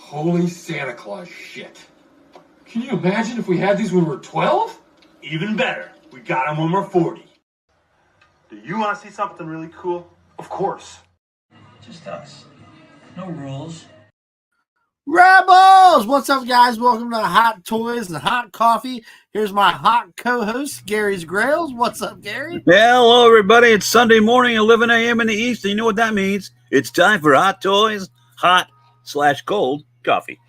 Holy Santa Claus shit. Can you imagine if we had these when we were 12? Even better. We got them when we're 40. Do you want to see something really cool? Of course. Just us. No rules. Rebels! What's up, guys? Welcome to Hot Toys and Hot Coffee. Here's my hot co-host, Gary's Grails. What's up, Gary? Yeah, hello, everybody. It's Sunday morning, 11 a.m. in the East, and you know what that means. It's time for Hot Toys, hot/cold coffee.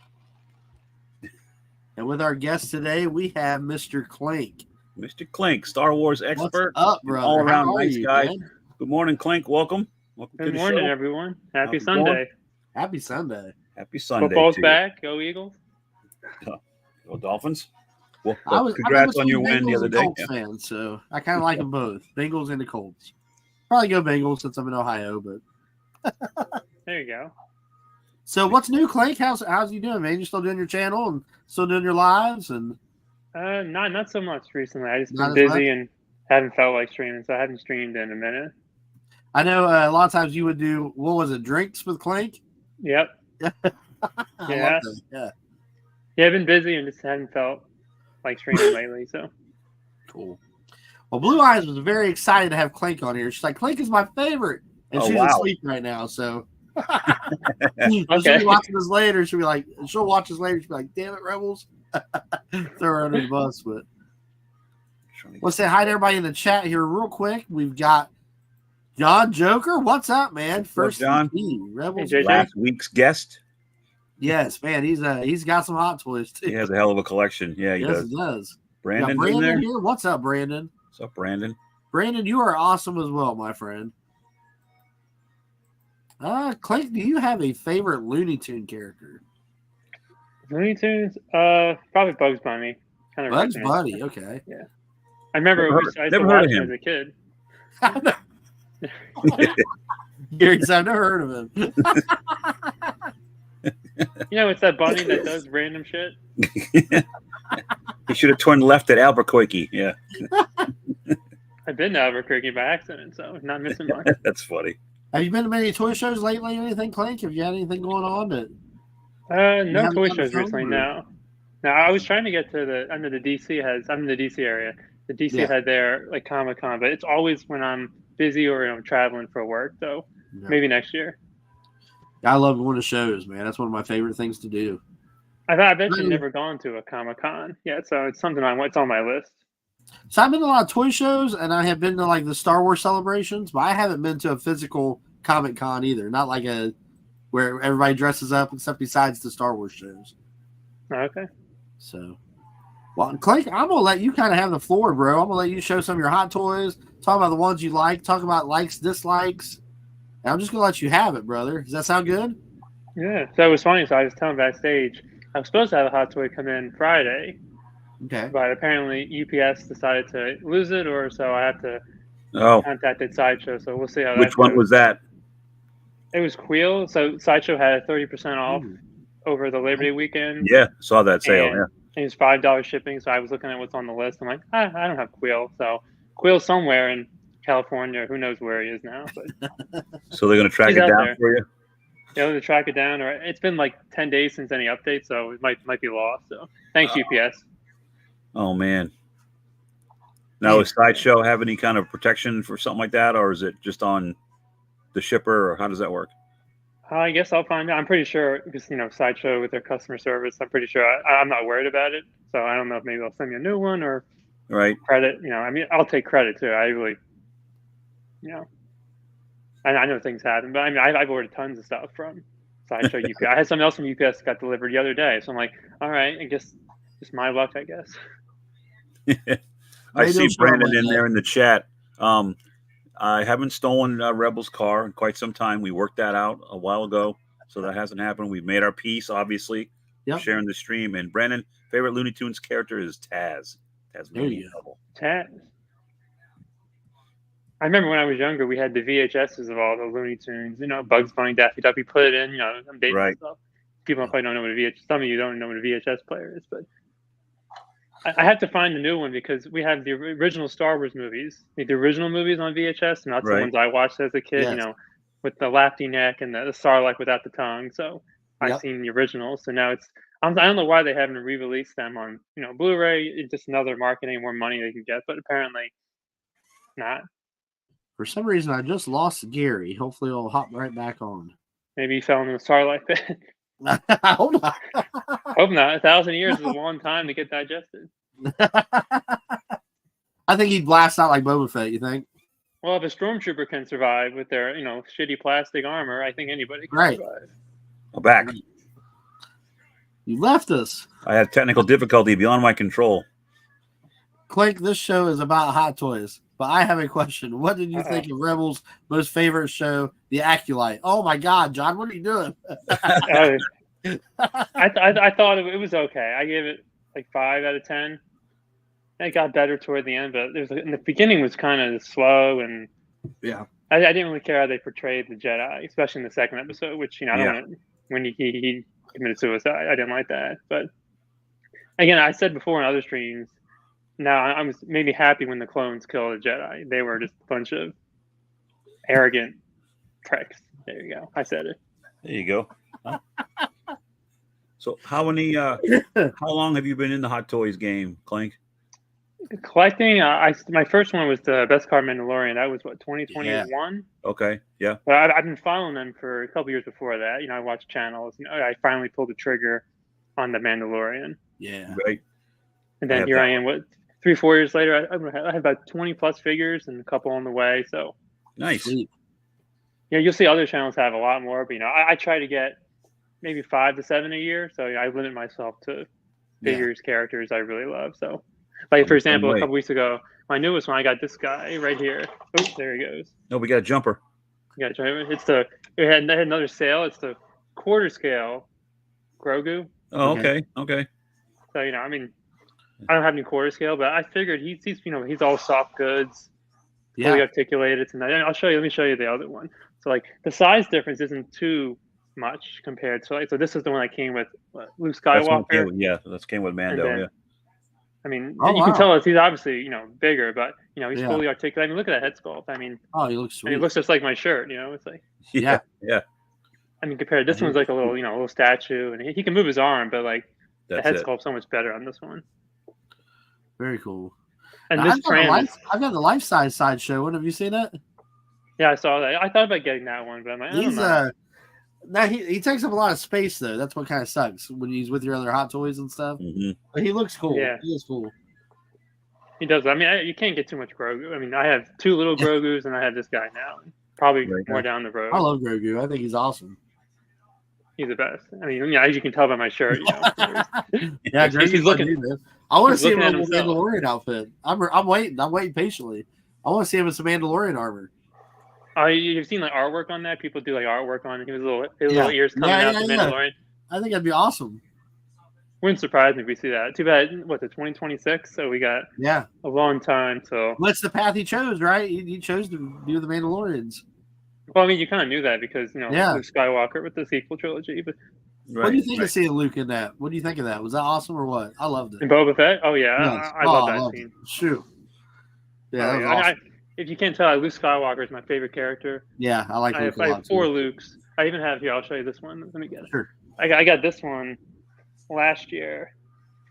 And with our guest today, we have Mr. Clink. Mr. Clink, Star Wars expert. What's up, brother? All-around nice you, guy. man? Good morning, Clink. Welcome. Welcome Good to the morning, show. everyone. Happy How's it Sunday. going? Happy Sunday. Happy Sunday. Football's to you. back. Go Eagles. Go Dolphins. Well, I'm congrats between on your win Bengals the other and day. Colts fan, so I kind of like them both, Bengals and the Colts. Probably go Bengals since I'm in Ohio, but There you go. so what's new, Clink? How's you doing, man? You still doing your channel and still doing your lives and Not so much recently. I just Not been as busy and haven't felt like streaming, so I haven't streamed in a minute. I know a lot of times you would do, what was it, drinks with Clink? Yep. I Yeah. love that. Yeah. Yeah, I've been busy and just haven't felt like streaming lately. So Cool. Well, Blue Eyes was very excited to have Clink on here. She's like, Clink is my favorite. And Oh, she's wow. asleep right now, so she'll Okay. be watching this later. She'll watch this later. She'll be like, damn it, Rebels. Throw her under the bus. But let's say hi to everybody in the chat here real quick. We've got John Joker. What's up, man? First John? EP, Rebels. Hey, JJ. Last week's guest. Yes, man. He's got some hot toys too. He has a hell of a collection. Yeah, he yes, does. he does. Brandon's Got in there. Brandon here. What's up, Brandon? What's up, Brandon? Brandon, you are awesome as well, my friend. Clink, do you have a favorite Looney Tune character? Looney Tunes, probably Bugs Bunny. Kind of Bugs recognize- Bunny, okay. I remember Never I used to never watch heard of him him. as a kid. Gary said, I've never heard of him. You know, it's that bunny that does random shit. He should have turned left at Albuquerque. Yeah, I've been to Albuquerque by accident, so not missing much. that's funny. Have you been to many toy shows lately or anything, Clink? Have you had anything going on? No haven't toy done shows film, recently. or- No. No, I was trying to get to I'm in the DC area. The DC Yeah. had their like Comic-Con, but it's always when I'm busy or I'm traveling for work. So No. maybe next year. I love going to shows, man. That's one of my favorite things to do. I've actually Really? never gone to a Comic-Con yet, so it's something it's on my list. So I've been to a lot of toy shows, and I have been to like the Star Wars celebrations, but I haven't been to a physical Comic Con either. Not like a where everybody dresses up, except besides the Star Wars shows. Okay. So, well, Clink, I'm gonna let you kind of have the floor, bro. I'm gonna let you show some of your hot toys, talk about the ones you like, talk about likes, dislikes. And I'm just gonna let you have it, brother. Does that sound good? Yeah. So it was funny. So I was telling backstage, I was supposed to have a hot toy come in Friday, Okay. but apparently UPS decided to lose it, or so I have to Oh, contact Sideshow. So we'll see how which that one goes. was that? It was Queel. So Sideshow had 30% off Ooh. over the Labor Day weekend. Yeah, saw that sale. And Yeah. it was $5 shipping. So I was looking at what's on the list. I'm like, I don't have Queel. So Queel's somewhere in California. Who knows where he is now? But So they're gonna track He's it out down there. for you. to track it down, or it's been like 10 days since any update, so it might be lost. So thanks, UPS. Oh man. Now, does Sideshow have any kind of protection for something like that, or is it just on the shipper, or how does that work? I guess I'll find out. I'm pretty sure because Sideshow with their customer service, I'm pretty sure I'm not worried about it. So I don't know if maybe they'll send me a new one or Right. credit. I mean, I'll take credit too. I really, I know things happen, but I mean, I've ordered tons of stuff from Sideshow UPS. I had something else from UPS that got delivered the other day, so I'm like, all right, I guess just my luck, I guess. I Maybe see they'll show Brandon like in that. there in the chat. I haven't stolen Rebel's car in quite some time. We worked that out a while ago, so that hasn't happened. We've made our peace, obviously, Yep. sharing the stream. And Brandon, favorite Looney Tunes character is Taz. There Tasmanian you go. Devil. Taz. I remember when I was younger, we had the VHSs of all the Looney Tunes, Bugs Bunny, Daffy Duck. We put it in, I'm dating Right. stuff. People probably don't know what a VHS. Some of you don't know what a VHS player is, but I have to find the new one because we have the original Star Wars movies, the original movies on VHS, and that's Right. the ones I watched as a kid. Yes. With the lafty neck and the Sarlacc without the tongue. So I've Yep. seen the originals. So now I don't know why they haven't re-released them on Blu-ray. It's just another marketing, more money they can get, but apparently not. For some reason, I just lost Gary. Hopefully, it'll hop right back on. Maybe he fell into the Starlight Pit. I hope not. Hope not. 1,000 years is a long time to get digested. I think he'd blast out like Boba Fett. You think? Well, if a stormtrooper can survive with their shitty plastic armor, I think anybody can Right. survive. I'm back. You left us. I had technical difficulty beyond my control. Clink, this show is about Hot Toys, but I have a question. What did you think of Rebel's most favorite show, The Acolyte? Oh my God, John, what are you doing? I thought it was okay. I gave it like 5 out of 10. It got better toward the end, but in the beginning was kind of slow, and Yeah. I didn't really care how they portrayed the Jedi, especially in the second episode, which I don't want, when he committed suicide. I didn't like that, but again, I said before in other streams. Now I was maybe happy when the clones killed the Jedi. They were just a bunch of arrogant pricks. There you go. I said it. There you go. Huh? So how long have you been in the Hot Toys game, Clank? Collecting, my first one was the Best Car Mandalorian. That was 2021. Okay, yeah. But I've been following them for a couple years before that. I watched channels. I finally pulled the trigger on the Mandalorian. Yeah. Right. And then here I am. 3-4 years later, I have about 20 plus figures and a couple on the way. So Nice. Sweet. yeah, you'll see other channels have a lot more. But I try to get maybe 5 to 7 a year. So I limit myself to figures, characters I really love. So, like for example, a couple weeks ago, my newest one, I got this guy right here. Oh, there he goes. No, we got a jumper. Yeah, it had another sale. It's the quarter scale Grogu. Oh, okay. So I don't have any quarter scale, but I figured he's all soft goods, fully articulated tonight. And let me show you the other one. So like the size difference isn't too much compared to so this is the one that came with Luke Skywalker. That's came with Mando. You can tell he's obviously bigger, but he's fully articulated. Look at that head sculpt. He looks sweet. And he looks just like my shirt. It's like Yeah. Compared this one's like a little statue, and he can move his arm, but like the head sculpt's so much better on this one. Very cool. And now, this brand, I've got the life size sideshow one. Have you seen that? Yeah, I saw that. I thought about getting that one, but I'm like, I don't know. Now he takes up a lot of space though. That's what kind of sucks when he's with your other Hot Toys and stuff. Mm-hmm. But he looks cool. Yeah, he is cool. He does. You can't get too much Grogu. I have 2 little Grogus, and I have this guy now. Probably more down the road. I love Grogu. I think he's awesome. He's the best. As you can tell by my shirt. Yeah, he's looking. I want to see him in a Mandalorian outfit. I'm waiting. I'm waiting patiently. I want to see him in some Mandalorian armor. You've seen like artwork on that? People do like artwork on his little ears coming out the Mandalorian. I think that'd be awesome. Wouldn't surprise me if we see that. Too bad. What's it, 2026? So we got a long time. So that's the path he chose, right? He chose to do the Mandalorians. Well, you kind of knew that because Luke Skywalker with the sequel trilogy. But what do you think of seeing Luke in that? What do you think of that? Was that awesome or what? I loved it. And Boba Fett? Oh yeah, I love that scene. Shoot. Yeah, that was awesome. If you can't tell, Luke Skywalker is my favorite character. Yeah, I like Luke a lot. I have 4 Lukes. I even have here. I'll show you this one. Let me get it. Sure. I got this one last year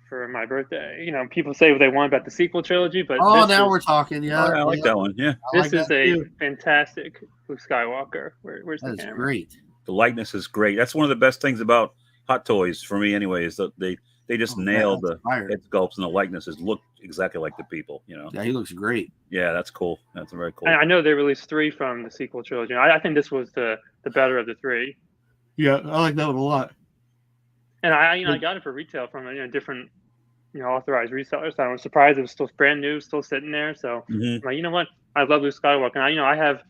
for my birthday. People say what they want about the sequel trilogy, but we're talking. Yeah, I like that one. Yeah, this is a fantastic Luke Skywalker. Where's the camera? That's great. The likeness is great. That's one of the best things about Hot Toys for me, anyway. Is that they just nailed the head sculpts and the likenesses look exactly like the people. Yeah, he looks great. Yeah, that's cool. That's very cool. I know they released 3 from the sequel trilogy. I think this was the better of the 3. Yeah, I like that one a lot. And I got it for retail from different authorized resellers. So I was surprised it was still brand new, still sitting there. So I'm like, you know what? I love Luke Skywalker. And I have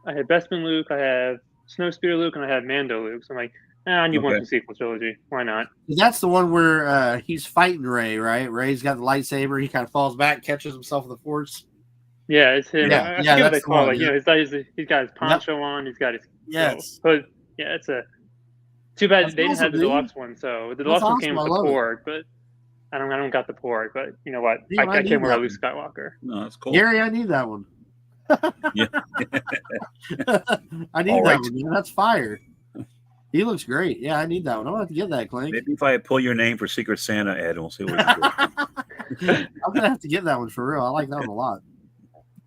Bespin Luke, I have Snowspeeder Luke, and I have Mando Luke. So I'm like, I need one from sequel trilogy. Why not? That's the one where he's fighting Rey, right? Rey's got the lightsaber. He kind of falls back, catches himself with the Force. Yeah, it's him. Yeah, I forget what they call it. He's got his poncho on. He's got his hood. Yeah, it's a. Too bad they didn't have the deluxe one. So the deluxe one came with the Porg, but I don't got the Porg. But you know what? I can't wear Luke Skywalker. No, that's cool. Gary, I need that one. Yeah. I need that one. Man. That's fire. He looks great. Yeah, I need that one. I'm gonna have to get that, Clank. Maybe if I pull your name for Secret Santa, Ed, we'll see what we can do. I'm gonna have to get that one for real. I like that one a lot.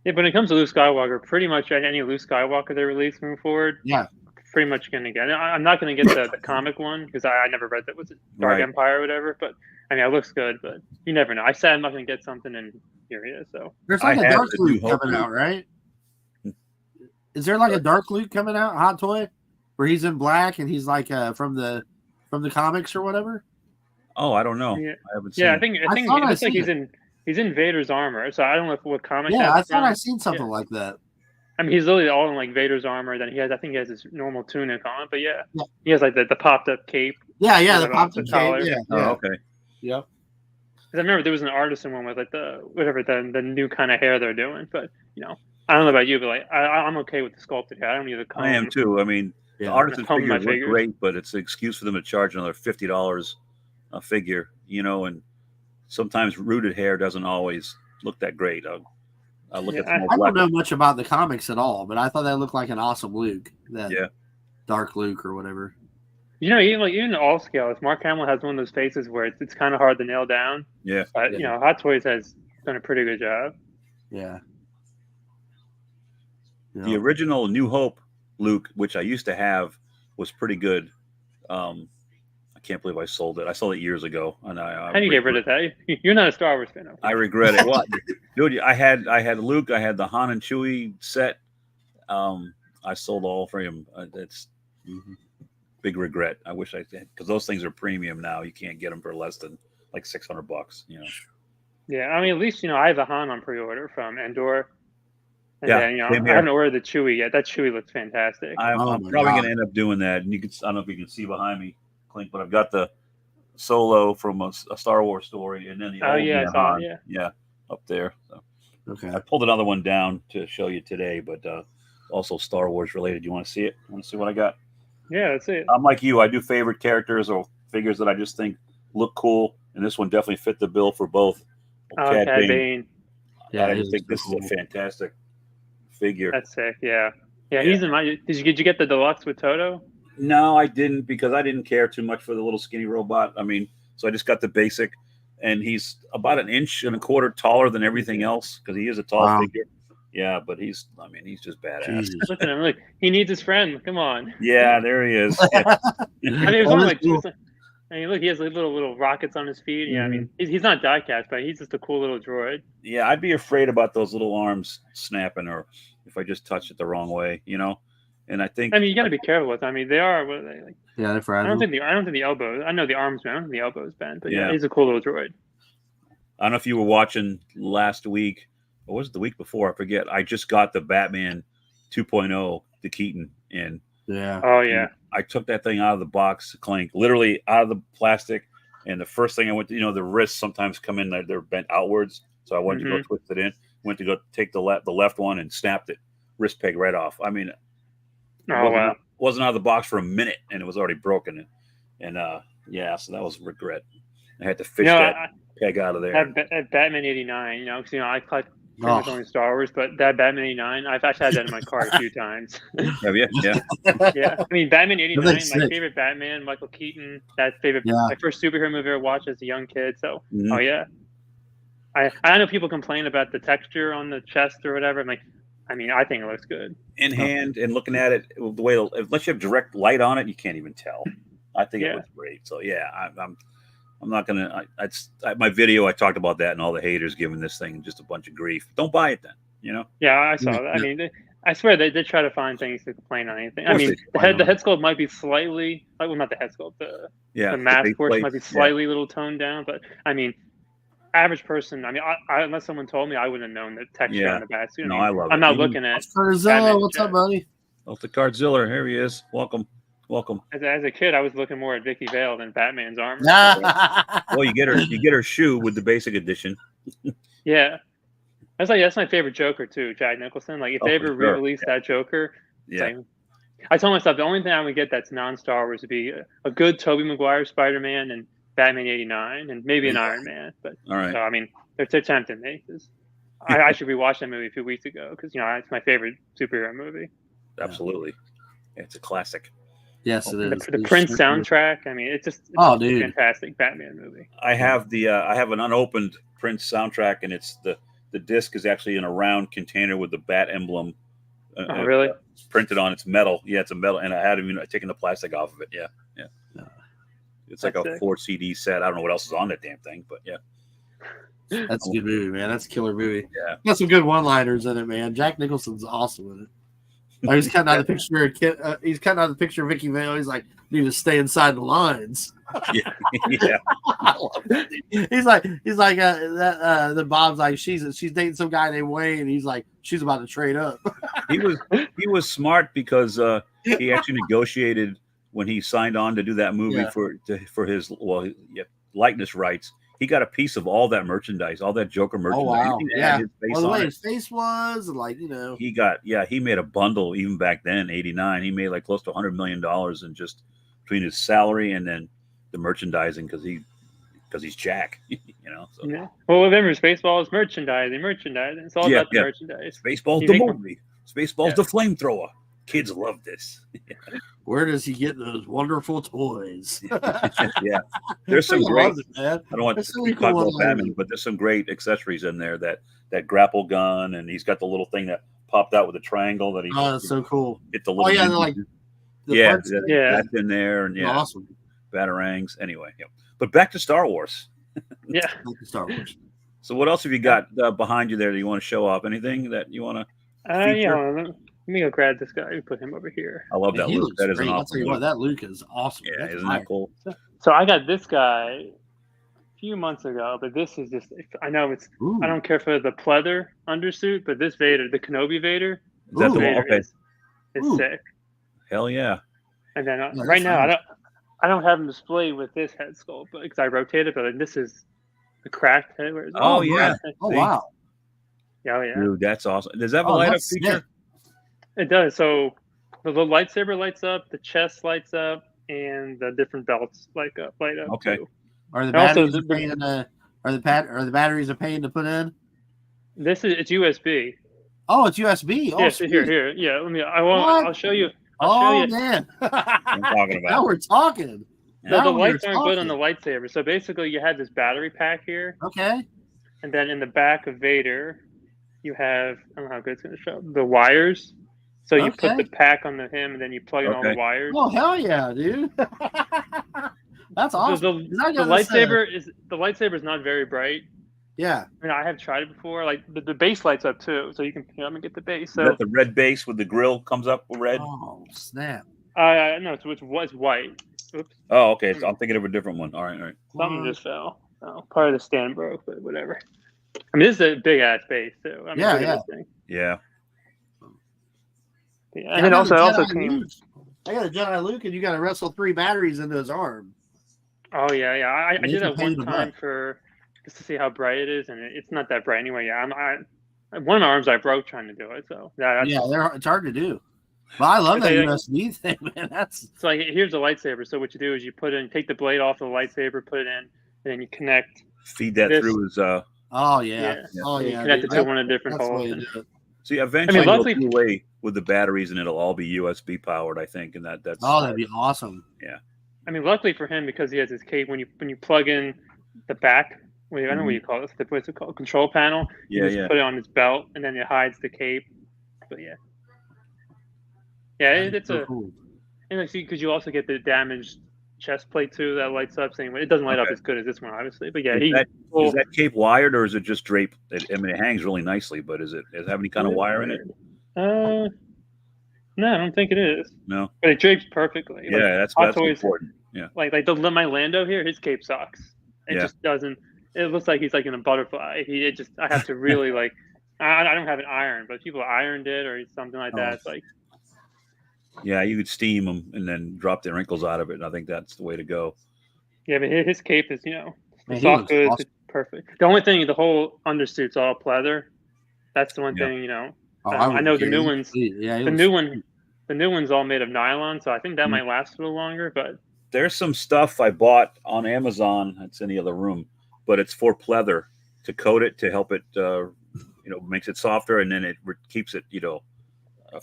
Yeah, but when it comes to Luke Skywalker, pretty much any Luke Skywalker they release moving forward, Yeah. pretty much going to get. I'm not going to get the comic one because I never read that. Was it Dark Right. Empire or whatever? But I mean, it looks good, but you never know. I said I'm not going to get something, and here he is. So There's like I a have Dark the New Luke Hope coming Luke. out, right? Is there like a Dark Luke coming out, Hot Toy, where he's in black and he's like from the comics or whatever? Oh, I don't know. Yeah. I haven't seen yeah, I it. think I it thought I looks like seen he's in Vader's armor. So I don't know what comic. Yeah, I that's thought from. I seen something like that. I mean, he's literally all in like Vader's armor. Then I think he has his normal tunic on. But yeah, Yeah. he has like the popped up cape. Yeah, With the the pop collar. Yeah, Oh, yeah. okay. Yep. Because I remember there was an artisan one with like the new kind of hair they're doing. But I don't know about you, but like I'm okay with the sculpted hair. I don't need the comb. I am too. I mean, Yeah. the artisan Just comb my figures look figures. great, but it's an excuse for them to charge another $50 a figure, and sometimes rooted hair doesn't always look that great. I'll look at Yeah, the I black. don't know much about the comics at all, but I thought that looked like an awesome Luke. That Yeah. Dark Luke or whatever. Even in all scales, Mark Hamill has one of those faces where it's kind of hard to nail down. Yeah. But Yeah. Hot Toys has done a pretty good job. Yeah. The original New Hope Luke, which I used to have, was pretty good. I can't believe I sold it. I sold it years ago, and How do you get rid of that? You're not a Star Wars fan. I regret it. What, dude? I had Luke. I had the Han and Chewie set. I sold all for him. It's big regret. I wish I did, because those things are premium now. You can't get them for less than like $600. Yeah, I mean, at least I have a Han on pre-order from Endor. And Yeah, then, same I here. haven't ordered the Chewie yet. That Chewie looks fantastic. I'm Oh probably my God. going to end up doing that. And I don't know if you can see behind me, Clint, but I've got the Solo from a Star Wars story, and then the Oh, old yeah, I Man saw Han. it, Yeah, up there. So Okay. I pulled another one down to show you today, but also Star Wars related. You want to see it? Want to see what I got? Yeah, that's it. I'm like you. I do favorite characters or figures that I just think look cool, and this one definitely fit the bill for both. Cad Bane. Yeah, I it just is think this cool. is a fantastic figure. That's sick. Yeah. Yeah, he's in my. Did you get the deluxe with Toto? No, I didn't, because I didn't care too much for the little skinny robot. I mean, so I just got the basic, and he's about 1.25 inches taller than everything else because he is a tall Wow. figure. Yeah, but he's just badass. Jesus. Look at him. Look, he needs his friend. Come on. Yeah, there he is. I mean, it's That only is like cool. I mean, look, he has like little rockets on his feet. Yeah, I mean, Mm-hmm. he's not diecast, but he's just a cool little droid. Yeah, I'd be afraid about those little arms snapping, or if I just touch it the wrong way, And I think I mean, you got to be careful with them. I mean, they are. What are they like? Yeah, they're I fragile. don't think the elbows. I know the arms, man. I don't think the elbows bend, but yeah, Yeah. he's a cool little droid. I don't know if you were watching last week, or was it the week before? I forget. I just got the Batman 2.0, the Keaton in. Yeah. Oh yeah, I took that thing out of the box, Clank, literally out of the plastic. And the first thing I went to, the wrists sometimes come in, they're bent outwards. So I went to go twist it in, went to go take the left one and snapped it, wrist peg right off. I mean, oh wow. wasn't out of the box for a minute and it was already broken. And yeah, so that was a regret. I had to fish that peg out of there. That Batman '89, because I collect pretty much only Star Wars, but that Batman '89, I've actually had that in my car a few times. Have you? Yeah. Yeah, I mean Batman '89, That's my sick. favorite Batman, Michael Keaton. That favorite, Yeah. my first superhero movie I ever watched as a young kid. So, Mhm. oh yeah, I know people complain about the texture on the chest or whatever. I'm like, I mean, I think it looks good. In hand and looking at it, the way unless you have direct light on it, you can't even tell. I think it Yeah. looks great. So yeah, I'm not gonna. My video, I talked about that, and all the haters giving this thing just a bunch of grief. Don't buy it then. Yeah, I saw Yeah, that. I mean, I swear they try to find things to complain on anything. I course mean, they the find head sculpt might be slightly, well, not the head sculpt, Yeah, the mask base portion plate, might be yeah. slightly little toned down, but I mean, average person. I mean, I unless someone told me, I wouldn't have known the texture Yeah. on the back. No, I love I'm it. not Even- looking at Zilla, Batman what's up, Jet. buddy? Oh, the Cardzilla, here he is. Welcome. as a kid. I was looking more at Vicky Vale than Batman's armor. Well, you get her shoe with the basic edition. Yeah, that's my favorite Joker too, Jack Nicholson. Like if Oh, they for ever sure. re-release that Joker, it's Yeah, like, I told myself the only thing I would get that's non-Star Wars would be a good Tobey Maguire Spider-Man and Batman '89 and maybe an Iron Man. But all right. so I mean, they're tempting me. 'Cause I should rewatch that movie a few weeks ago because it's my favorite superhero movie. Absolutely. It's a classic. Yes, it is. The It's Prince super- soundtrack. I mean, it's just Oh, a dude. fantastic Batman movie. I have I have an unopened Prince soundtrack, and it's the disc is actually in a round container with the bat emblem. Oh, really? Printed on its metal. Yeah, it's a metal, and I had taken the plastic off of it. Yeah. It's like That's a sick. 4 CD set. I don't know what else is on that damn thing, but yeah. That's a good movie, man. That's a killer movie. Yeah. Got some good one-liners in it, man. Jack Nicholson's awesome in it. He's cutting out the picture. He's cutting out the picture of Vicky Vale. He's like, "Need to stay inside the lines." Yeah. Yeah. I love that dude. He's like the Bob's like, she's dating some guy named Wayne. He's like, she's about to trade up. He was smart because he actually negotiated when he signed on to do that movie Yeah. for his likeness rights. He got a piece of all that merchandise, all that Joker merchandise. Oh wow, Anything that yeah. had his face Well, the on way it. his face was, and like He made a bundle even back then, '89. He made like close to $100 million in just between his salary and then the merchandising because he's Jack, you know. So Yeah. Well, remember, Spaceballs is merchandising. It's all Yeah, about the yeah. merchandise. Spaceballs You the think- movie. Spaceballs the flamethrower. Kids love this. where does he get those wonderful toys? Yeah, there's some I great. love it, man. I don't want That's to so many talk cool about one-liners. Batman, but there's some great accessories in there. That grapple gun, and he's got the little thing that popped out with a triangle that he Oh, that's so cool. hit the little. Oh yeah, ninja. they're like the yeah, parts- Yeah. that's in there, and yeah, awesome. batarangs. Anyway, yeah. But back to Star Wars. Yeah. Like the Star Wars. So what else have you got behind you there that you want to show off? Anything that you want to? Yeah. Feature? Let me go grab this guy and put him over here. I love Man, that he Luke. looks That is an great. I'll tell awesome you what, Luke. that Luke is awesome. Yeah, That's isn't fire. that cool? So I got this guy a few months ago, but this is just, I know it's, Ooh. I don't care for the pleather undersuit, but this Vader, the Kenobi Vader, Is that the Ooh. one? Vader Okay. is Ooh. sick. Hell yeah. And then that's right now, nice. I don't have him displayed with this head sculpt, but because I rotated, but like, this is the cracked head. Where is it? Oh, yeah. Oh See? wow. Yeah, oh, yeah. Dude, that's awesome. Does that have a Oh, light up that's feature? sick. It does. So the lightsaber lights up, the chest lights up, and the different belts light up. Okay. Too. Are the And also batteries a the- pain are the batteries a pain to put in? It's USB. Oh, it's USB. Oh, Yeah, sweet. here. Yeah, let me. What? I'll show you. I'll show Oh you. man. I'm talking Now about. we're talking. Yeah. So Now the we're lights aren't good on the talking. lightsaber. So basically, you have this battery pack here, Okay. and then in the back of Vader, you have, I don't know how good it's going to show, the wires. So you put Okay. the pack on him, and then you plug in all the Okay. wires. Oh hell yeah, dude. That's awesome. The, 'Cause I the got this, lightsaber is not very bright. yeah. I mean, I have tried it before. Like the base lights up too, so you can. I'm gonna get the base. Is So that the red base with the grill comes up red? Oh snap. no, it's white. Oops, Oh, okay. So I'm thinking of a different one. All right. something What? just fell. Oh, part of the stand broke, but whatever. I mean, this is a big ass base too. I mean, Yeah, look at yeah. this thing. Yeah. Yeah, Yeah, and then I also, got a also Jedi came. Luke. I got a Jedi Luke, and you got to wrestle 3 batteries into his arm. Oh yeah. I It's did a that pain in one the time butt. for just to see how bright it is, and it's not that bright anyway. Yeah, one of the arms I broke trying to do it. So that's Yeah, it's hard to do. But I love that Okay. USB thing, man. That's So like, here's a lightsaber. So what you do is you take the blade off the lightsaber, put it in, and then you connect. Feed that This- through his oh yeah, Yeah. oh You yeah. connect dude. it to one of the different That's the way holes. to and- do it. see eventually luckily- they'll do away with the batteries and it'll all be USB powered, I think. And that's Oh, that'd be awesome. I mean, luckily for him, because he has his cape. When you plug in the back, I don't know what you call it. What's it called? Control panel. You yeah, just yeah. put it on his belt, and then it hides the cape. But yeah, it's So a cool. and because you also get the damaged chest plate too that lights up. Same way, it doesn't light up Okay. as good as this one, obviously. But yeah, Is is that cape wired or is it just draped? I mean, it hangs really nicely, but does it have any kind of wire in it? No, I don't think it is. No. But it drapes perfectly. Like, Yeah, that's Hot that's Toys- important. Yeah. like my Lando here, his cape sucks. It Yeah. just doesn't. It looks like he's like in a butterfly. I have to really like. I don't have an iron, but people ironed it or something like that. Oh. It's like, Yeah, you could steam them and then drop the wrinkles out of it, and I think that's the way to go. yeah, but his cape is Man, the he soft looks goods, awesome. it's perfect. The only thing, the whole undersuit's all pleather. That's the one Yeah. thing, Oh, I know the yeah, new he- ones. Yeah, he The looks- new one, the new one's all made of nylon, so I think that Mm. might last a little longer. But There's some stuff I bought on Amazon. It's in the other room, but it's for pleather to coat it to help it, makes it softer, and then it keeps it,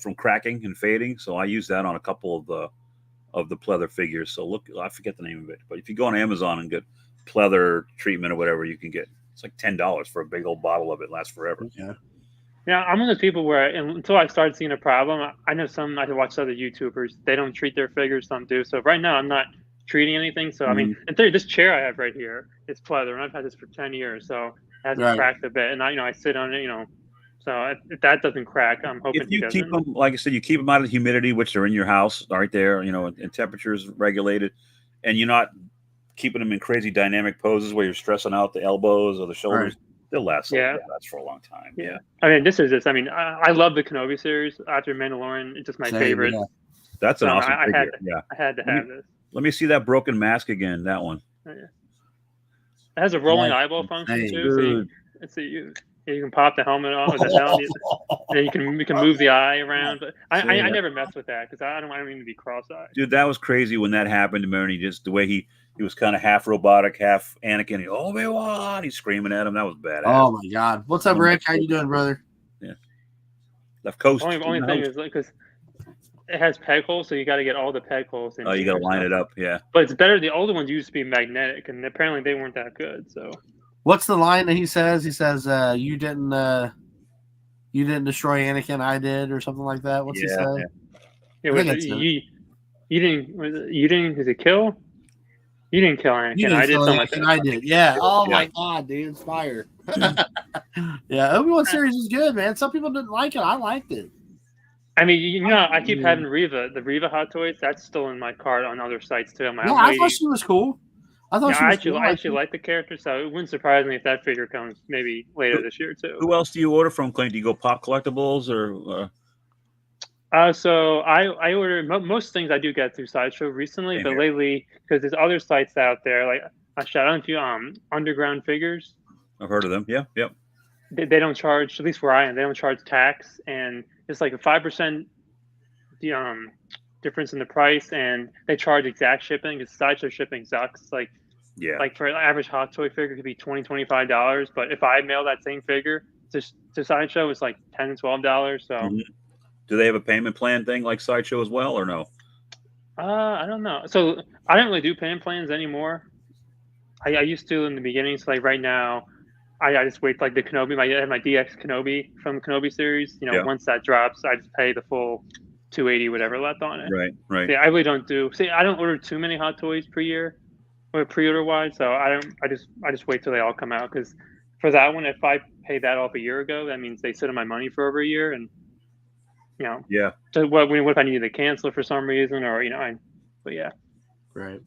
from cracking and fading. So I use that on a couple of of the pleather figures. So look, I forget the name of it, but if you go on Amazon and get pleather treatment or whatever, you can get it's like $10 for a big old bottle of it. Lasts forever. Yeah. Yeah, I'm one of those people where until I start seeing a problem, I know some I watch other YouTubers. They don't treat their figures, some do. So right now, I'm not treating anything. So I mean, in theory, this chair I have right here is pleather, and I've had this for 10 years, so it hasn't cracked a bit. And I sit on it, So if that doesn't crack, I'm hoping if you he keep doesn't. them, like I said, you keep them out of the humidity, which are in your house right there, and temperatures regulated, and you're not keeping them in crazy dynamic poses where you're stressing out the elbows or the shoulders. Right. They'll last. Yeah. They'll last for a long time. Yeah. I mean, this is this. I mean, I love the Kenobi series. After Mandalorian, it's just my favorite. Yeah. That's an So awesome I figure. had I had to have this. Let me see that broken mask again. That one. It has a rolling That's eyeball function insane. too. So you can pop the helmet off, the helmet, and you can move the eye around. But I never mess with that because I don't mean to be cross-eyed. Dude, that was crazy when that happened to me. And he just the way he was kind of half robotic, half Anakin. He, Obi-Wan, he's screaming at him. That was badass. Oh my God! What's up, Rick? How you doing, brother? Yeah. Left coast. Only thing is because it has peg holes, so you got to get all the peg holes in. Oh, you got to line it up. Yeah. But it's better. The older ones used to be magnetic, and apparently they weren't that good. So. What's the line that he says? He says, "You didn't destroy Anakin. I did," or something like that. What's he say? Yeah, I think that's you didn't. Is it kill? You didn't kill Anakin. You didn't I did kill something like Anakin, that. I did. Yeah. Oh Yeah. my God, dude, it's fire. Yeah, Obi-Wan series is good, man. Some people didn't like it. I liked it. I mean, I keep having Reva, the Reva Hot Toys. That's still in my cart on other sites too. Yeah, I thought she was cool. I thought she was cool. I actually like the character, so it wouldn't surprise me if that figure comes maybe later this year too. Who else do you order from, Clint? Do you go Pop Collectibles or? So I order most things I do get through Sideshow recently, Same but here. lately because there's other sites out there like I shout out to Underground Figures. I've heard of them. Yeah. Yep. They don't charge, at least where I am, they don't charge tax, and it's like a 5% difference in the price, and they charge exact shipping because Sideshow shipping sucks. Like for an average Hot Toy figure, it could be $20-$25, but if I mail that same figure to Sideshow, it's like $10-$12. So. Mm-hmm. Do they have a payment plan thing like Sideshow as well, or no? I don't know. So I don't really do payment plans anymore. I used to in the beginning. So like right now, I just wait like the Kenobi. I have my DX Kenobi from the Kenobi series. Once that drops, I just pay the full $280 whatever left on it. Right. Yeah, I really don't do. See, I don't order too many Hot Toys per year, or pre-order wise. So I just wait till they all come out because for that one, if I paid that off a year ago, that means they sit on my money for over a year and. Yeah. So what if I needed to cancel for some reason, or but yeah. Right.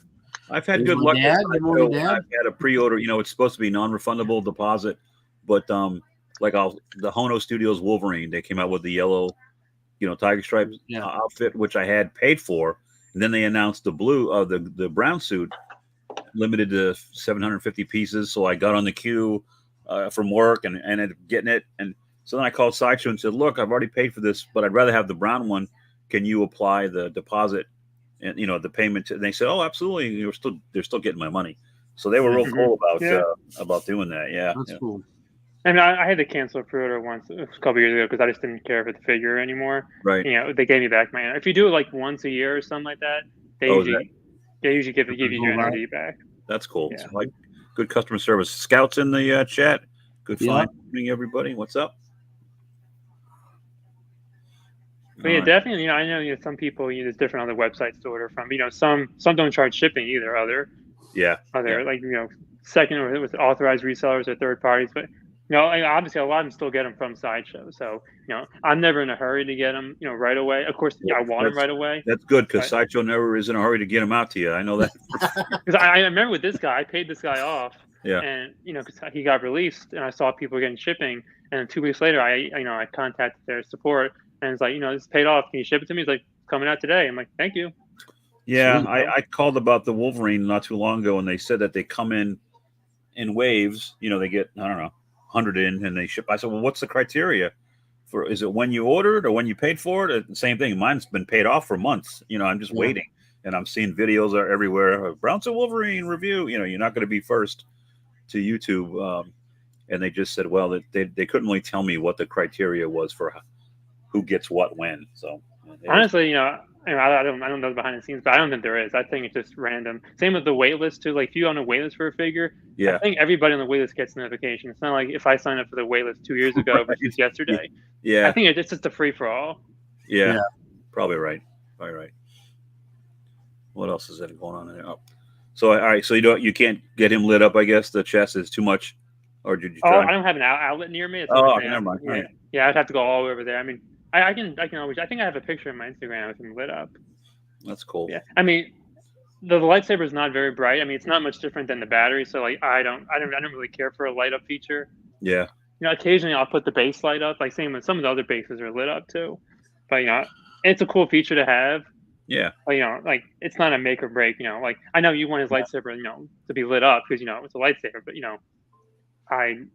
I've had There's good my luck. dad, with good morning, Sideshow. Dad. I've had a pre-order. It's supposed to be non-refundable deposit, but the Hono Studios Wolverine, they came out with the yellow, tiger stripe outfit, which I had paid for, and then they announced the blue, the brown suit, limited to 750 pieces. So I got on the queue from work and ended up getting it. And so then I called Sideshow and said, "Look, I've already paid for this, but I'd rather have the brown one. Can you apply the deposit and the payment?" And they said, "Oh, absolutely. They're still getting my money." So they were real cool about doing that. Yeah, That's cool. I mean, I had to cancel a pre-order once a couple years ago because I just didn't care for the figure anymore. Right. They gave me back my. If you do it like once a year or something like that, they usually give you your energy back. That's cool. Yeah. It's like good customer service. Scouts in the chat. Good fine evening, everybody. What's up? But yeah, definitely. I know some people there's different other websites to order from. Some don't charge shipping either. Like second or with authorized resellers or third parties. But obviously a lot of them still get them from Sideshow. So I'm never in a hurry to get them right away. Of course, I want them right away. That's good because Sideshow never is in a hurry to get them out to you. I know that. Because I remember with this guy, I paid this guy off. Yeah. And because he got released, and I saw people getting shipping, and then 2 weeks later, I contacted their support, and it's like, this is paid off. Can you ship it to me? He's like, coming out today. I'm like, thank you. Yeah, I called about the Wolverine not too long ago, and they said that they come in waves. They get 100 in, and they ship. I said, well, what's the criteria for? Is it when you ordered or when you paid for it? Same thing. Mine's been paid off for months. I'm just waiting, and I'm seeing videos are everywhere. Brownson Wolverine review. You're not going to be first to YouTube, and they just said, well, they couldn't really tell me what the criteria was for who gets what when. So honestly, I don't know the behind the scenes, but I don't think there is. I think it's just random. Same with the wait list too. Like if you on a wait list for a figure, Yeah. I think everybody on the wait list gets a notification. It's not like if I signed up for the wait list 2 years ago Right. versus yesterday. Yeah. I think it's just a free for all. Yeah. Yeah. Probably right. Probably right. What else is that going on in there? Oh. So all right, so you can't get him lit up, I guess. The chest is too much. Or did you Oh, try? I don't have an outlet near me. It's Oh, over okay, there. never mind. Yeah. Right. Yeah, I'd have to go all over there. I mean, I can always. I think I have a picture on my Instagram with him lit up. That's cool. Yeah, I mean, the lightsaber is not very bright. I mean, it's not much different than the battery. So like, I don't really care for a light up feature. Yeah. You know, occasionally I'll put the base light up. Like same with some of the other bases are lit up too. But you know, it's a cool feature to have. Yeah. But you know, like it's not a make or break. You know, like I know you want his lightsaber, you know, to be lit up because you know it's a lightsaber. But you know, I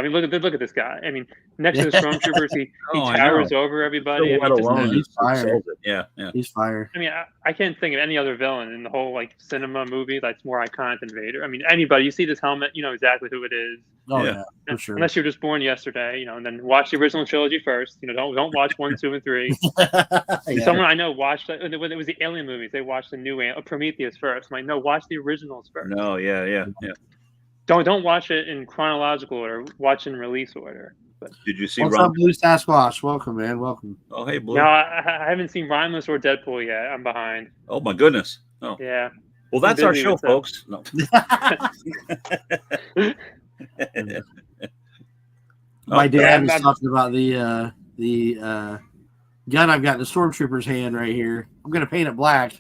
mean, look at this guy. I mean, next to the stormtroopers, he I towers know. over everybody. I Let mean, just- alone he's just fired. sells it. Yeah. Yeah. He's fire. I mean, I can't think of any other villain in the whole like cinema movie that's more iconic than Vader. I mean, anybody you see this helmet, you know exactly who it is. Oh Yeah. yeah, for sure. Unless you were just born yesterday, you know, and then watch the original trilogy first. You know, don't watch 1, 2, and 3. Yeah. Someone I know watched when it was the Alien movies. They watched the new Prometheus first. I'm like, no, watch the originals first. No. Yeah. Yeah. Yeah. Don't watch it in chronological order. Watch in release order. But Did you see What's Ron? up, Blue Sasquatch? Welcome, man. Welcome. Oh, hey, Blue. no, I haven't seen Rhymeless or Deadpool yet. I'm behind. Oh my goodness. Oh. Yeah. Well, that's our busy show, with that. folks. No. My Oh, dad was I'm- talking about the gun I've got in the stormtrooper's hand right here. I'm gonna paint it black.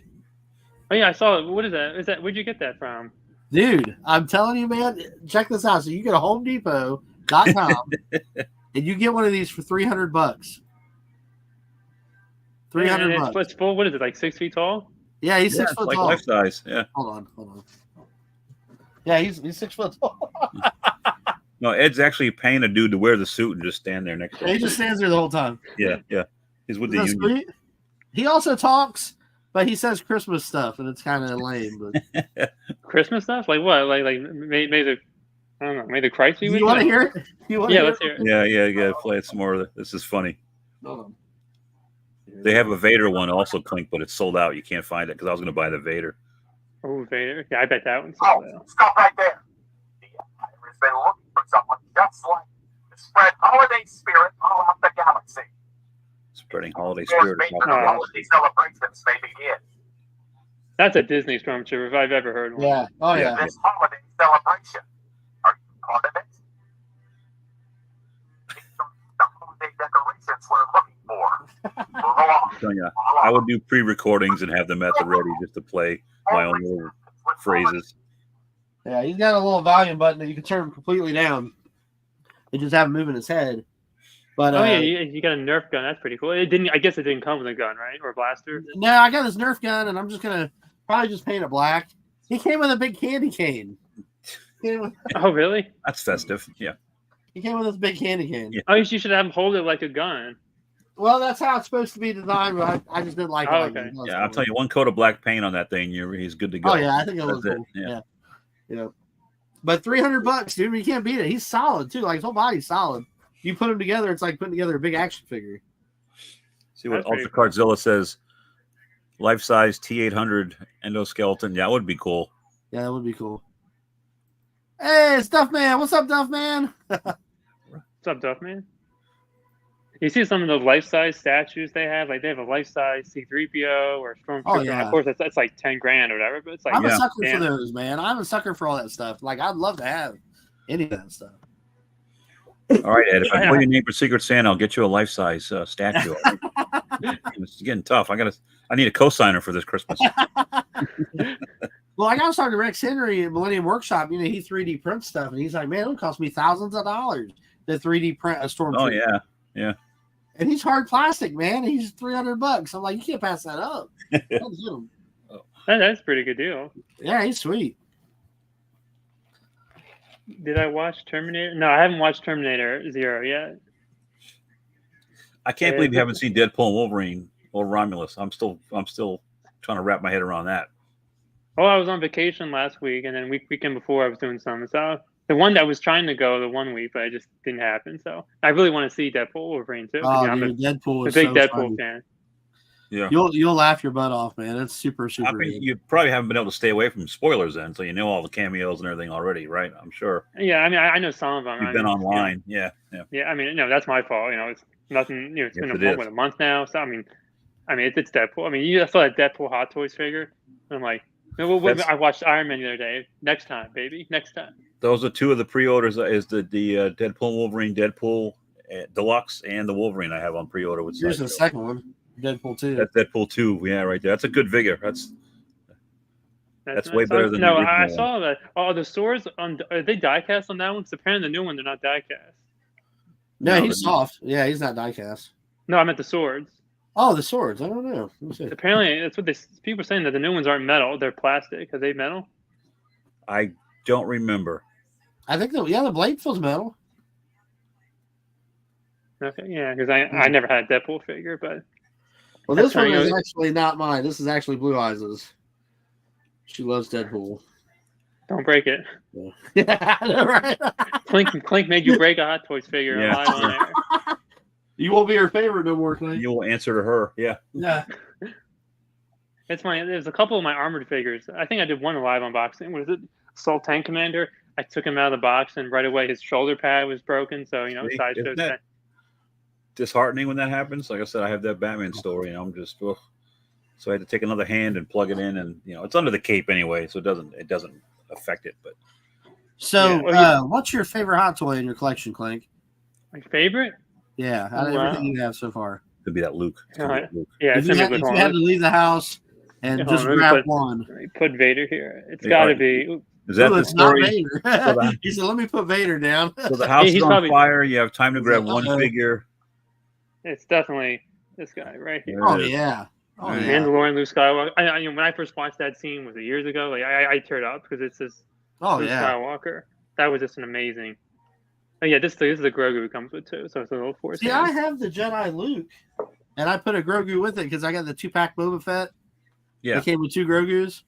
Oh yeah, I saw it. What is that? Where'd you get that from? Dude, I'm telling you, man, check this out. So you go to HomeDepot.com and you get one of these for $300. $300 And bucks. it's full. What is it? Like 6 feet tall? Yeah, he's Yeah, 6 it's foot like tall. life size. Yeah. Hold on. Yeah, he's 6 foot tall. No, Ed's actually paying a dude to wear the suit and just stand there next to He him. just stands there the whole time. Yeah. Yeah. He's with the Isn't that union. sweet? He also talks, but he says Christmas stuff, and it's kind of lame. But Christmas stuff? Like what? Like may the I don't know. May the Christ be with you want to hear it? You want to Yeah, hear let's hear it. Yeah. Play it some more of it. This is funny. Hold on. They have a Vader one also, Clink, but it's sold out. You can't find it because I was going to buy the Vader. Oh, Vader. Yeah, I bet that one's Oh, sold out. stop right there. The Empire has been looking for someone just like you to spread holiday spirit all out the galaxy. Spreading holiday Of course, spirit. maybe across the the holiday celebrations may begin. That's a Disney stormtrooper if I've ever heard one. Yeah. Oh Yeah. yeah. This holiday celebration. Are you part of it? These are the holiday decorations we're looking for. Move along. So, yeah, Move I along. would do pre-recordings and have them at the ready just to play my own little phrases. Yeah, he's got a little volume button that you can turn completely down. And just have him moving his head. But Oh yeah, you got a Nerf gun. That's pretty cool. It didn't. I guess it didn't come with a gun, right? Or a blaster. no, I got his Nerf gun, and I'm just gonna probably just paint it black. He came with a big candy cane. He came with, Oh really? That's festive. Yeah. he came with this big candy cane. Yeah. Oh, you should have him hold it like a gun. Well, that's how it's supposed to be designed, but I just didn't like it. Oh, like okay. it. Yeah, I'll tell you, one coat of black paint on that thing, he's good to go. Oh yeah, I think it was That's it, cool. yeah. Yeah. But $300, dude, you can't beat it. He's solid too. Like his whole body's solid. You put him together, it's like putting together a big action figure. See what That's pretty Ultra Cardzilla says. Life-size T800 endoskeleton. Yeah, that would be cool. Yeah, that would be cool. Hey, Stuff Man. What's up, Duff Man? What's up, Duff Man? You see some of the life-size statues they have? Like they have a life-size C-3PO or Stormtrooper. Oh, yeah. Of course, that's like 10 grand or whatever. But it's like I'm a Yeah. sucker damn. for those, man. I'm a sucker for all that stuff. Like I'd love to have any of that stuff. All right, Ed. If I pull your name for Secret Santa, I'll get you a life-size statue. It's getting tough. I need a co-signer for this Christmas. Well, I got to talk to Rex Henry at Millennium Workshop. You know, he 3D prints stuff, and he's like, man, it'll cost me thousands of dollars to 3D print a Stormtrooper. Oh yeah. And he's hard plastic, man. He's $300. I'm like, you can't pass that up. Don't get him. That's a pretty good deal. Yeah, he's sweet. Did I watch Terminator? No, I haven't watched Terminator Zero yet. I can't believe you haven't seen Deadpool and Wolverine or Romulus. I'm still trying to wrap my head around that. Oh, I was on vacation last week, and then weekend before I was doing something. So the one that I was trying to go the 1 week, but it just didn't happen. So I really want to see Deadpool Wolverine too. Oh, I'm dude, Deadpool a is big so Deadpool funny. fan. Yeah. You'll laugh your butt off, man. It's super I good. mean, you probably haven't been able to stay away from spoilers then, so you know all the cameos and everything already, right? I'm sure. Yeah, I mean, I know some of them. You've I been mean, online. Yeah. Yeah, I mean, no, that's my fault. It's nothing. It's Yes, been it is. a month now. So I mean, it's Deadpool. I mean, you saw that Deadpool Hot Toys figure. And I'm like, no, That's- I watched Iron Man the other day. Next time, baby. Next time. Those are two of the pre-orders. Is the Deadpool Wolverine, Deadpool Deluxe, and the Wolverine I have on pre-order with. Here's the Sideshow. second one, Deadpool 2. That's Deadpool 2. Yeah, right there. That's a good figure. That's way better than the no. original I one. saw that. Oh, the swords are they die cast on that one? Because apparently the new one they're not die cast. No, No, he's they're soft. Yeah, he's not diecast. No, I meant the swords. Oh, the swords. I don't know. Let me see. Apparently, that's what people are saying that the new ones aren't metal; they're plastic. Are they metal? I don't remember. I think the blade feels metal. Okay, yeah, because I never had a Deadpool figure, but Well, this That's one right, is you know- actually not mine. This is actually Blue Eyes'. She loves Deadpool. don't break it. Yeah, I know, right? Clink made you break a Hot Toys figure Yeah. live on air. You won't be her favorite no more, Clay. You will answer to her. Yeah. Yeah. There's a couple of my armored figures. I think I did one live unboxing. Was it Assault Tank Commander? I took him out of the box and right away his shoulder pad was broken. So See, Sideshow isn't that disheartening when that happens? Like I said, I have that Batman story, and I'm just ugh. So I had to take another hand and plug it in, and it's under the cape anyway, so it doesn't affect it. But So, Yeah. what's your favorite hot toy in your collection, Clank? my favorite. Yeah, out of Wow. everything you have so far. it'd be that Luke. It's gonna be that Luke. Yeah, If it's you, gonna had, be if good. you had to leave the house and Yeah, just hold on, let me grab put- one. Let me put Vader here. It's Yeah, got to alright. be. Is that Ooh, the it's not story? Vader. that- He said, "Let me put Vader down." So the house He's is on probably- fire. You have time to grab one Uh-oh. figure. It's definitely this guy right here. Oh There it is. yeah. Oh Yeah. yeah. Mandalorian, Luke Skywalker. When I first watched that scene was it years ago. Like I teared up because it's this Oh Luke yeah. Skywalker. That was just an amazing. Oh yeah, this is the Grogu it comes with too. So it's a little force. See, I have the Jedi Luke, and I put a Grogu with it because I got the 2-pack Boba Fett. Yeah. It came with 2 Grogus.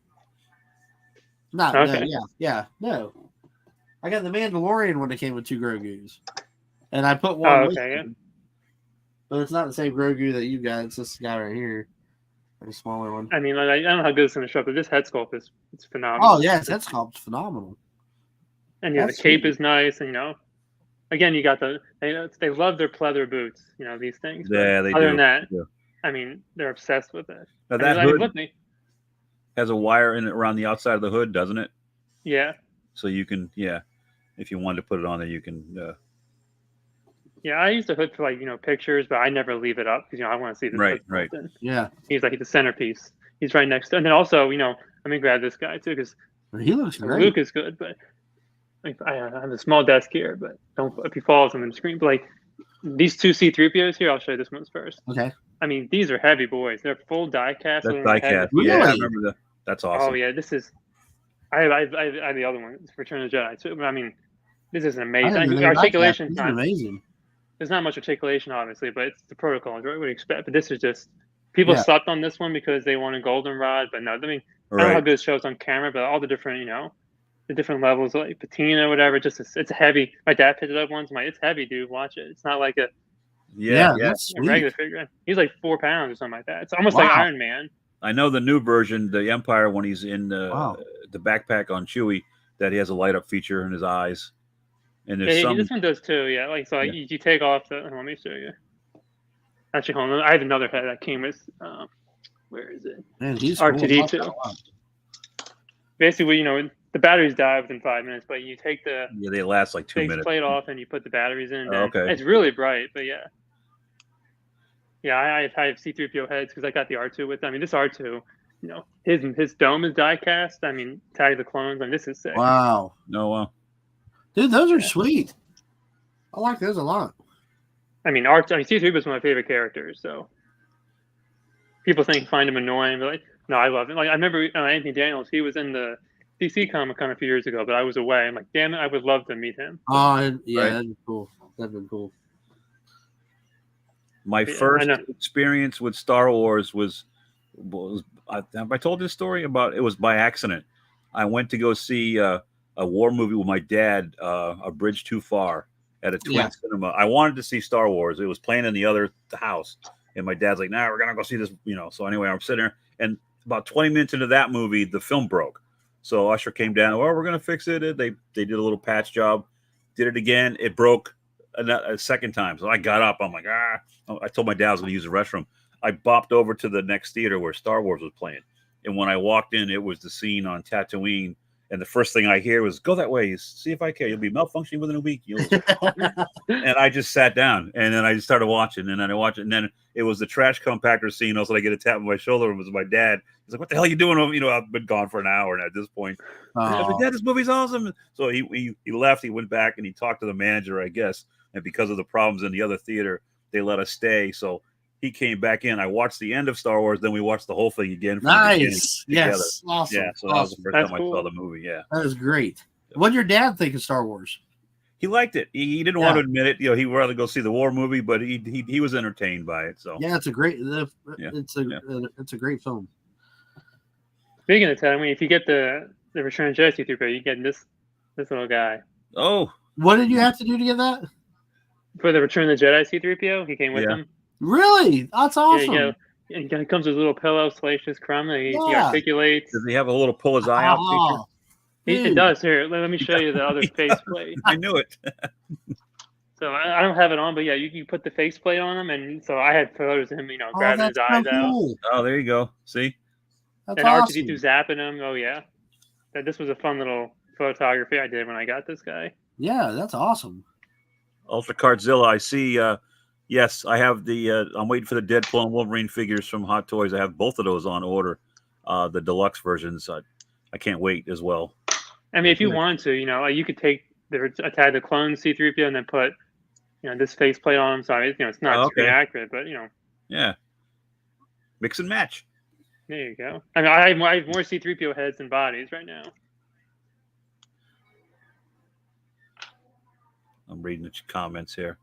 No, Okay. no. I got the Mandalorian one that came with 2 Grogus, and I put one. with okay, yeah. him. But it's not the same Grogu that you got. It's this guy right here, a smaller one. I mean, like, I don't know how good it's going to show up, but this head sculpt is it's phenomenal. Oh yes, that sculpt's phenomenal. And yeah, the That's cape sweet. is nice, and again, you got they love their pleather boots, these things. But Yeah, they other do. than that, Yeah. I mean, they're obsessed with it. Now I that mean, hood look, they- has a wire in it around the outside of the hood, doesn't it? yeah, So you can, if you wanted to put it on there, you can. yeah. I use the hood for pictures, but I never leave it up because I want to see the Right, right. Yeah, He's like the centerpiece. He's right next to, and then also, let me grab this guy too because he looks great. Luke is good, but I have a small desk here, but don't if he falls on the screen. But like these 2 C-3POs here, I'll show you this one's first. Okay. I mean, these are heavy boys. They're full die cast. That's so they're heavy. diecast. Really? Yeah, I remember that. That's awesome. Oh yeah, this is. I have the other one. It's Return of the Jedi too. But I mean, this is I amazing. didn't The know that. articulation. These are amazing. There's not much articulation, obviously, but it's the protocol. It's what we expect. But this is just people Yeah. slept on this one because they wanted goldenrod. But no, I mean, I don't know how Right. good it shows on camera, but all the different, the different levels like patina, whatever. Just it's heavy. My dad picked it up once. It's heavy, dude. Watch it. It's not like a Yeah, That's sweet. regular figure. He's like 4 pounds or something like that. It's almost like Wow. Iron Man. I know the new version, the Empire, when he's in Wow. the backpack on Chewie, that he has a light up feature in his eyes. And Yeah, there's some. this one does too. Yeah, like so, Yeah. you take off the. Let me show you. Actually, hold on. I have another head that came with. Where is it? Man, he's R2D2. cool. Basically, the batteries die within 5 minutes, but you take the Yeah, they last like 2 base minutes. plate off and you put the batteries in. Oh, and okay. It's really bright, but yeah. Yeah, I have C-3PO heads because I got the R2 with. I mean, this R2, his dome is die cast. I mean, Tag the Clones. I mean, this is sick. Wow, No, dude, those are sweet. I like those a lot. I mean, C-3PO is one of my favorite characters. So people find him annoying, but like, no, I love him. Like I remember Anthony Daniels. He was in the DC Comic Con a few years ago, but I was away. I'm like, damn it, I would love to meet him. Oh, yeah, Right. that'd be cool. That'd be cool. my Yeah, first I know. experience with Star Wars was have I told this story about? It was by accident. I went to go see a war movie with my dad, A Bridge Too Far, at a Twin Yeah. Cinema. I wanted to see Star Wars. It was playing in the other house, And my dad's like, "Nah, we're gonna go see this," you know. So anyway, I'm sitting there, and about 20 minutes into that movie, the film broke. So Usher came down. Well, we're gonna fix it. They did a little patch job. Did it again. It broke a second time. So I got up. I'm like, I told my dad I was gonna use the restroom. I bopped over to the next theater where Star Wars was playing. And when I walked in, it was the scene on Tatooine. And the first thing I hear was, "Go that way. See if I care. You'll be malfunctioning within a week." And I just sat down, and then I just started watching, and then I watched it, and then it was the trash compactor scene. Also, I get a tap on my shoulder, and it was my dad. He's like, "What the hell are you doing?" You know, I've been gone for an hour, and at this point, I was like, "Dad, this movie's awesome." So he left. He went back, and he talked to the manager, I guess. And because of the problems in the other theater, they let us stay. So he came back in. I watched the end of Star Wars, then we watched the whole thing again. Nice. Yes. Awesome. Yeah. So that was the first time I saw the movie. Yeah. That was great. What did your dad think of Star Wars? He liked it. He didn't want to admit it. You know, he'd rather go see the war movie, but he was entertained by it. So yeah, it's a great it's a great film. Speaking of that, I mean, if you get the Return of the Jedi C-3PO, you get this little guy. Oh, what did you have to do to get that? For the Return of the Jedi C-3PO, he came with him. Really? That's awesome. Yeah, and he comes with a little pillow, Salacious Crumb, and he articulates. Does he have a little pull his eye out feature? It does. Here, let me show you the other faceplate. I knew it. So I don't have it on, but yeah, you put the faceplate on him, and so I had photos of him, grabbing his eyes out. Oh, there you go. See? That's awesome. R2-D2 zapping him. Oh yeah, this was a fun little photography I did when I got this guy. Yeah, that's awesome. Ultra Cardzilla, I see. Yes, I have the. I'm waiting for the Deadpool and Wolverine figures from Hot Toys. I have both of those on order, the deluxe versions. I can't wait as well. I mean, if you wanted to, you could take tag the clone C-3PO and then put, this faceplate on him. So it's not super accurate, but Yeah. Mix and match. There you go. I mean, I have more C-3PO heads than bodies right now. I'm reading the comments here.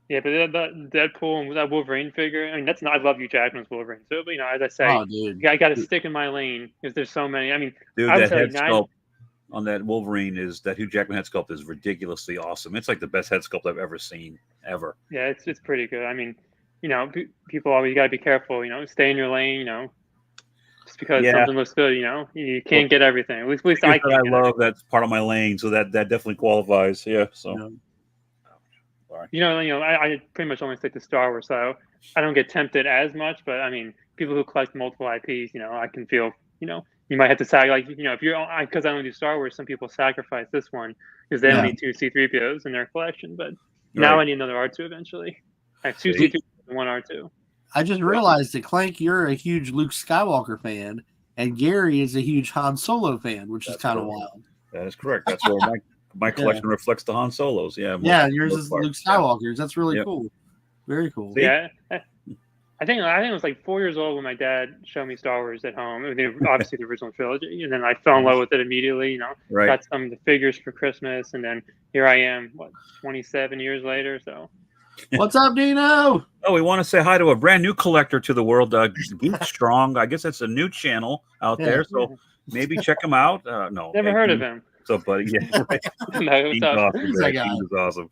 Yeah, but that Deadpool and that Wolverine figure, I mean, that's not. I love Hugh Jackman's Wolverine. So, but as I say, I got to stick in my lane because there's so many. I mean, dude, that head sculpt on that Wolverine that Hugh Jackman head sculpt is ridiculously awesome. It's like the best head sculpt I've ever seen, ever. Yeah, it's pretty good. I mean, people always got to be careful. Stay in your lane. Just because something looks good, you can't get everything. At least I can't. I love that's part of my lane, so that definitely qualifies. Yeah. So. Yeah. I pretty much only stick to Star Wars, so I don't get tempted as much. But I mean, people who collect multiple IPs, I can feel, you might have to if you're because I only do Star Wars, some people sacrifice this one because they only need 2 C-3POs in their collection. But now I need another R2 eventually. I have 2 C-3POs and 1 R2. I just realized that Clank, you're a huge Luke Skywalker fan, and Gary is a huge Han Solo fan, which is kind of wild. That is correct. That's where my collection reflects the Han Solos. Yeah. Yours is Luke Skywalker's. That's really cool. Very cool. Yeah. I think I was like 4 years old when my dad showed me Star Wars at home. Obviously the original trilogy, and then I fell in love with it immediately. Got some of the figures for Christmas, and then here I am, 27 years later. So, what's up, Dino? Oh, we want to say hi to a brand new collector to the world, Geek Strong. I guess that's a new channel out there, so maybe check him out. No, never heard of him. So, buddy, yeah, He's awesome.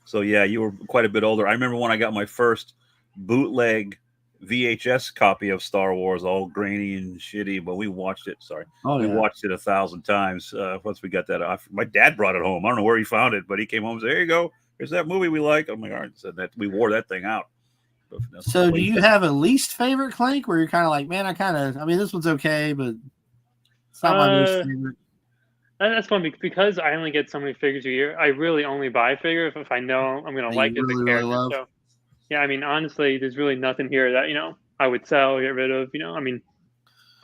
So, yeah, you were quite a bit older. I remember when I got my first bootleg VHS copy of Star Wars, all grainy and shitty, but we watched it. We watched it 1,000 times. Once we got that off, my dad brought it home. I don't know where he found it, but he came home and said, "There you go. Here's that movie we like." I'm like, all right. So that we wore that thing out. So, do you have a least favorite Clank where you're kind of like, man, I mean, this one's okay, but it's not my least favorite? That's fun because I only get so many figures a year. I really only buy figures if I know I'm going to like it. Really, really love. So, yeah, I mean, honestly, there's really nothing here that I would sell, get rid of. I mean,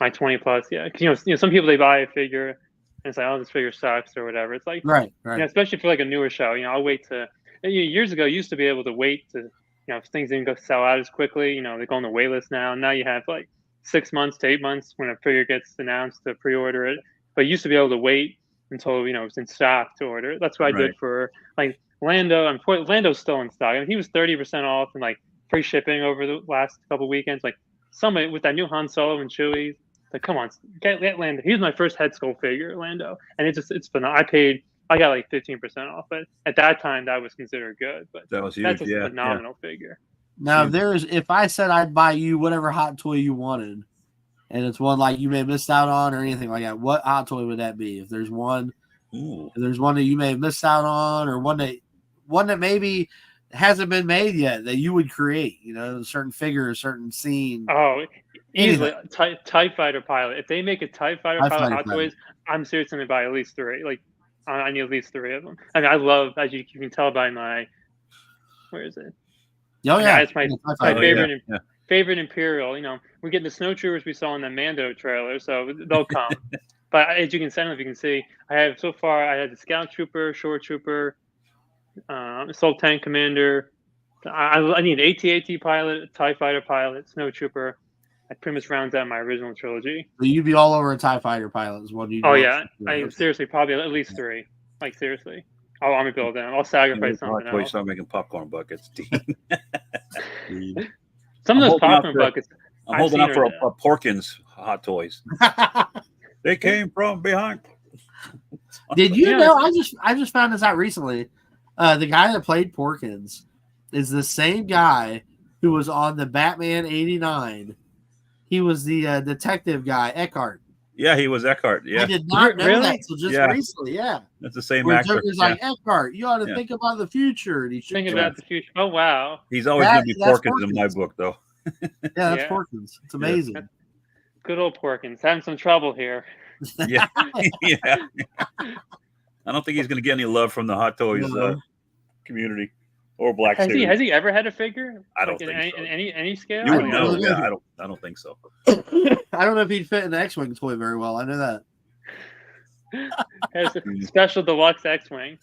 my 20 plus, yeah. Because some people they buy a figure and it's like, oh, this figure sucks or whatever. It's like, right. Especially for like a newer show. I'll wait to. Years ago, you used to be able to wait to. If things didn't go sell out as quickly, they go on the wait list now. Now you have like 6 months to 8 months when a figure gets announced to pre-order it. But you used to be able to wait until it's in stock to order. That's what I did for like Lando. Lando's still in stock. I mean, he was 30% off and like free shipping over the last couple weekends. Like somebody with that new Han Solo and Chewie, like come on, get Lando. He was my first head sculpt figure, Lando, and it's phenomenal. I got like 15% off. But at that time, that was considered good. But That was huge. that's a Yeah. phenomenal figure. Now, if I said I'd buy you whatever hot toy you wanted, and it's one like you may have missed out on or anything like that, what hot toy would that be? If there's one that you may have missed out on, or one that maybe hasn't been made yet that you would create, a certain figure, a certain scene. Oh, easily TIE Fighter pilot. If they make a TIE Fighter pilot hot toys, I'm seriously going to buy at least 3. Like, I need at least 3 of them. I mean, I love, as you can tell by my, where is it? Oh yeah, it's my favorite Imperial. We're getting the snow troopers we saw in the Mando trailer, so they'll come. But as you can see, if you can see, I had the Scout Trooper, Shore Trooper, Assault Tank Commander. I need an AT-AT pilot, a TIE Fighter pilot, Snow Trooper. That pretty much rounds out my original trilogy. So you'd be all over a TIE Fighter pilot is what you. Oh yeah, I seriously probably at least 3. Like seriously. I'll army build them. I'll sacrifice something else. Start making popcorn buckets. Some of those popcorn buckets. I'm holding out for a Porkins hot toys. They came from behind. Did you know? I just found this out recently. The guy that played Porkins is the same guy who was on the Batman '89. He was the detective guy, Eckhart. Yeah, he was Eckhart. Yeah, I did not know that until just recently. Yeah, that's the same actor. Joker's like, Eckhart, you ought to think about the future. And think about the future. Oh wow, he's always going to be Porkins in my book, though. Yeah, that's Porkins. It's amazing. Yeah. Good old Porkins. Having some trouble here. Yeah, yeah. I don't think he's going to get any love from the Hot Toys community or Black Series. Has he ever had a figure? I don't think in any scale. You would know. Yeah, I don't think so. I don't know if he'd fit in the X-Wing toy very well. I know that. Has a special deluxe X-Wing.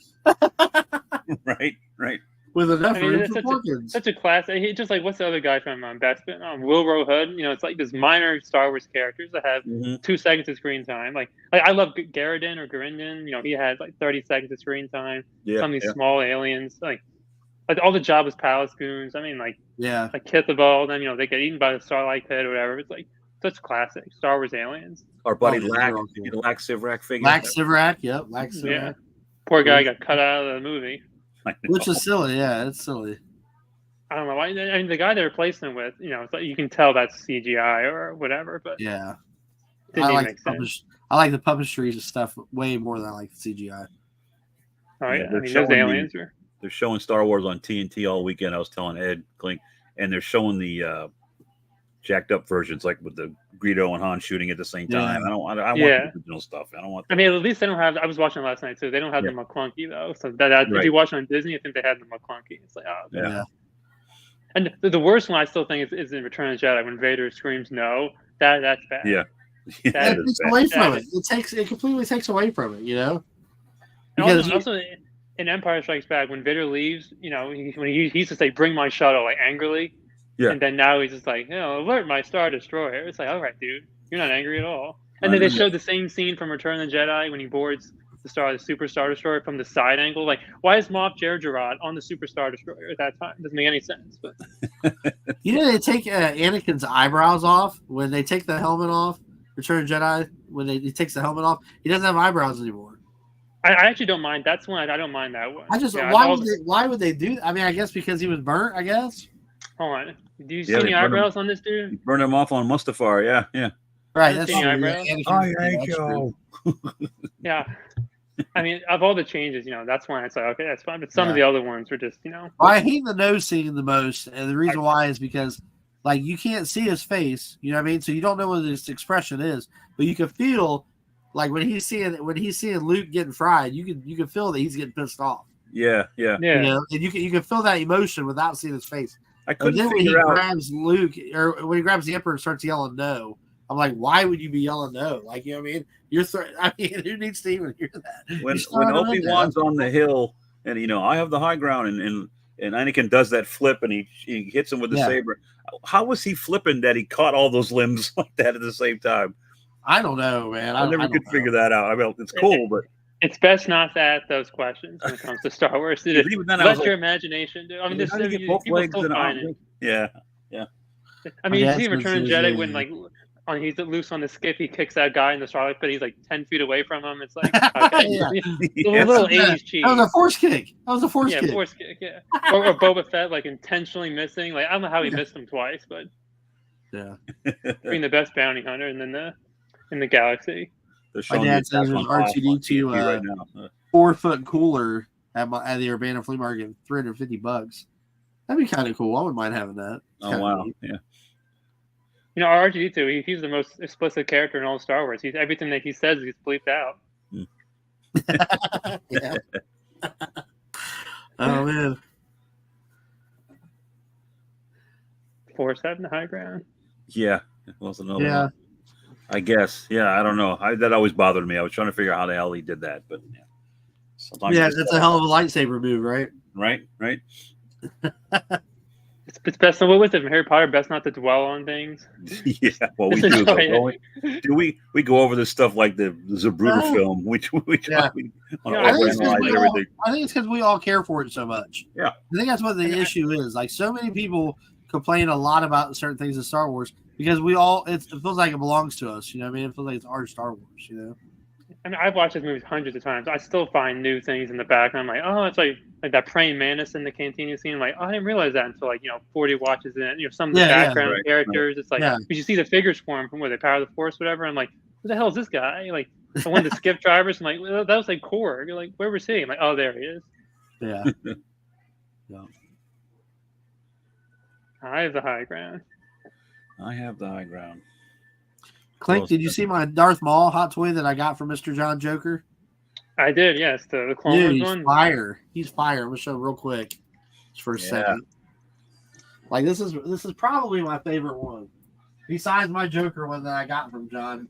Right. With enough room for Porkins. Such a classic. He just like, what's the other guy from Bespin? Wilbur Hood. It's like this minor Star Wars characters that have 2 seconds of screen time. Like I love Garridan or Garinden. He had like 30 seconds of screen time. Yeah, some of these small aliens, like all the Jabba's Palace goons. I mean, like Kithibal. Then they get eaten by the Starlight Pit or whatever. It's like such classic Star Wars aliens. Our buddy Lack Sivrak figure. Lack Sivrak, yep. Lack Sivrak. Yeah. Poor guy got cut out of the movie. Which is silly, yeah, it's silly. I don't know why. I mean, the guy they replaced him with, it's like you can tell that's CGI or whatever. But yeah, I like the puppetry stuff way more than I like the CGI. Oh yeah, I mean those aliens are. They're showing Star Wars on TNT all weekend. I was telling Ed Klink, and they're showing the jacked up versions, like with the Greedo and Han shooting at the same time. I want the original stuff. I don't want. I mean, at least they don't have. I was watching last night too. They don't have the McClunky though. So if you watch on Disney, I think they had the McClunky. It's like yeah. And the worst one I still think is in Return of the Jedi when Vader screams no. That's bad. Yeah. It takes away from it. It completely takes away from it. Because also in Empire Strikes Back when Vader leaves, when he used to say "Bring my shuttle" like angrily. Yeah. And then now he's just like, alert my Star Destroyer. It's like, all right, dude, you're not angry at all. And then they showed the same scene from Return of the Jedi when he boards the Super Star Destroyer from the side angle. Like, why is Moff Jerjerrod on the Super Star Destroyer at that time? It doesn't make any sense. But they take Anakin's eyebrows off when they take the helmet off. Return of the Jedi, when he takes the helmet off, he doesn't have eyebrows anymore. I actually don't mind. That's one I don't mind that one. Why would they do that? I mean, I guess because he was burnt, I guess. Hold on. Do you see any eyebrows on this dude? You burned him off on Mustafar, yeah. Right, that's true. Eyebrows. Yeah. I mean, of all the changes, that's why it's like, okay, that's fine. But some of the other ones were just, I hate the nose scene the most, and the reason why is because, like, you can't see his face, you know what I mean? So you don't know what his expression is, but you can feel, like, when he's seeing Luke getting fried, you can feel that he's getting pissed off. Yeah. And you can feel that emotion without seeing his face. I couldn't figure out when he grabs Luke, or when he grabs the Emperor and starts yelling no. I'm like, why would you be yelling no? Like, you know what I mean? Who needs to even hear that? When Obi-Wan's on the hill, and I have the high ground, and Anakin does that flip, and he hits him with the saber. How was he flipping that he caught all those limbs like that at the same time? I don't know, man. I never could figure that out. I mean, it's cool, but. It's best not to ask those questions when it comes to Star Wars. Let your imagination do. I mean, this people still find it. Yeah. I mean, you see Return of the Jedi when he's loose on the skip. He kicks that guy in the Starlight Pit. He's like 10 feet away from him. It's like, okay. Yeah. A little 80s cheese. That was a force kick. Yeah, force kick. Yeah. Or Boba Fett like intentionally missing. Like I don't know how he missed him twice, but Yeah. being the best bounty hunter and then in the galaxy. They're My showing dad the says attack there's on Hoth on R2D2 TV right now. 4-foot cooler at the Urbana flea market, $350. That'd be kind of cool. I wouldn't mind having that. It's Oh kinda wow, neat. yeah. You know, R2D2, he's the most explicit character in all of Star Wars. He's everything that he says he's bleeped out. Yeah. Oh man. Force having the high ground. Yeah, it was another Yeah. one. I guess. Yeah, I don't know. That always bothered me. I was trying to figure out how the hell he did that, but yeah. Sometimes Yeah, you just that's a hell of a lightsaber move, right? right. It's best. What was it from Harry Potter? Best not to dwell on things. Yeah, well, we Just do. enjoy Though, do we go over this stuff like the Zapruder No. film, which we Yeah. want Yeah, to I think it's 'cause overanalyze we all- everything. I think it's because we all care for it so much. Yeah. I think that's what the issue is. Like, so many people complain a lot about certain things in Star Wars because it feels like it belongs to us. You know what I mean? It feels like it's our Star Wars, you know? I mean, I've watched this movie hundreds of times. I still find new things in the back, and I'm like, oh, it's like that praying mantis in the cantina scene. I'm like, oh, I didn't realize that until 40 watches in. Some of the Yeah, yeah. background Right, characters. It's like Yeah. you see the figures form from where they power the Force, whatever. I'm like, who the hell is this guy? Like one of the skip drivers. I'm like, well, that was like Korg. You're like, where was he? I'm like, oh, there he is. Yeah. I have the high ground. I have the high ground. Clink, Close did you see my Darth Maul hot toy that I got from Mr. John Joker? I did, yes. The Clone Dude, Wars he's one. fire. He's fire. I'm gonna show real quick, just for a Yeah. second. Like this is probably my favorite one, besides my Joker one that I got from John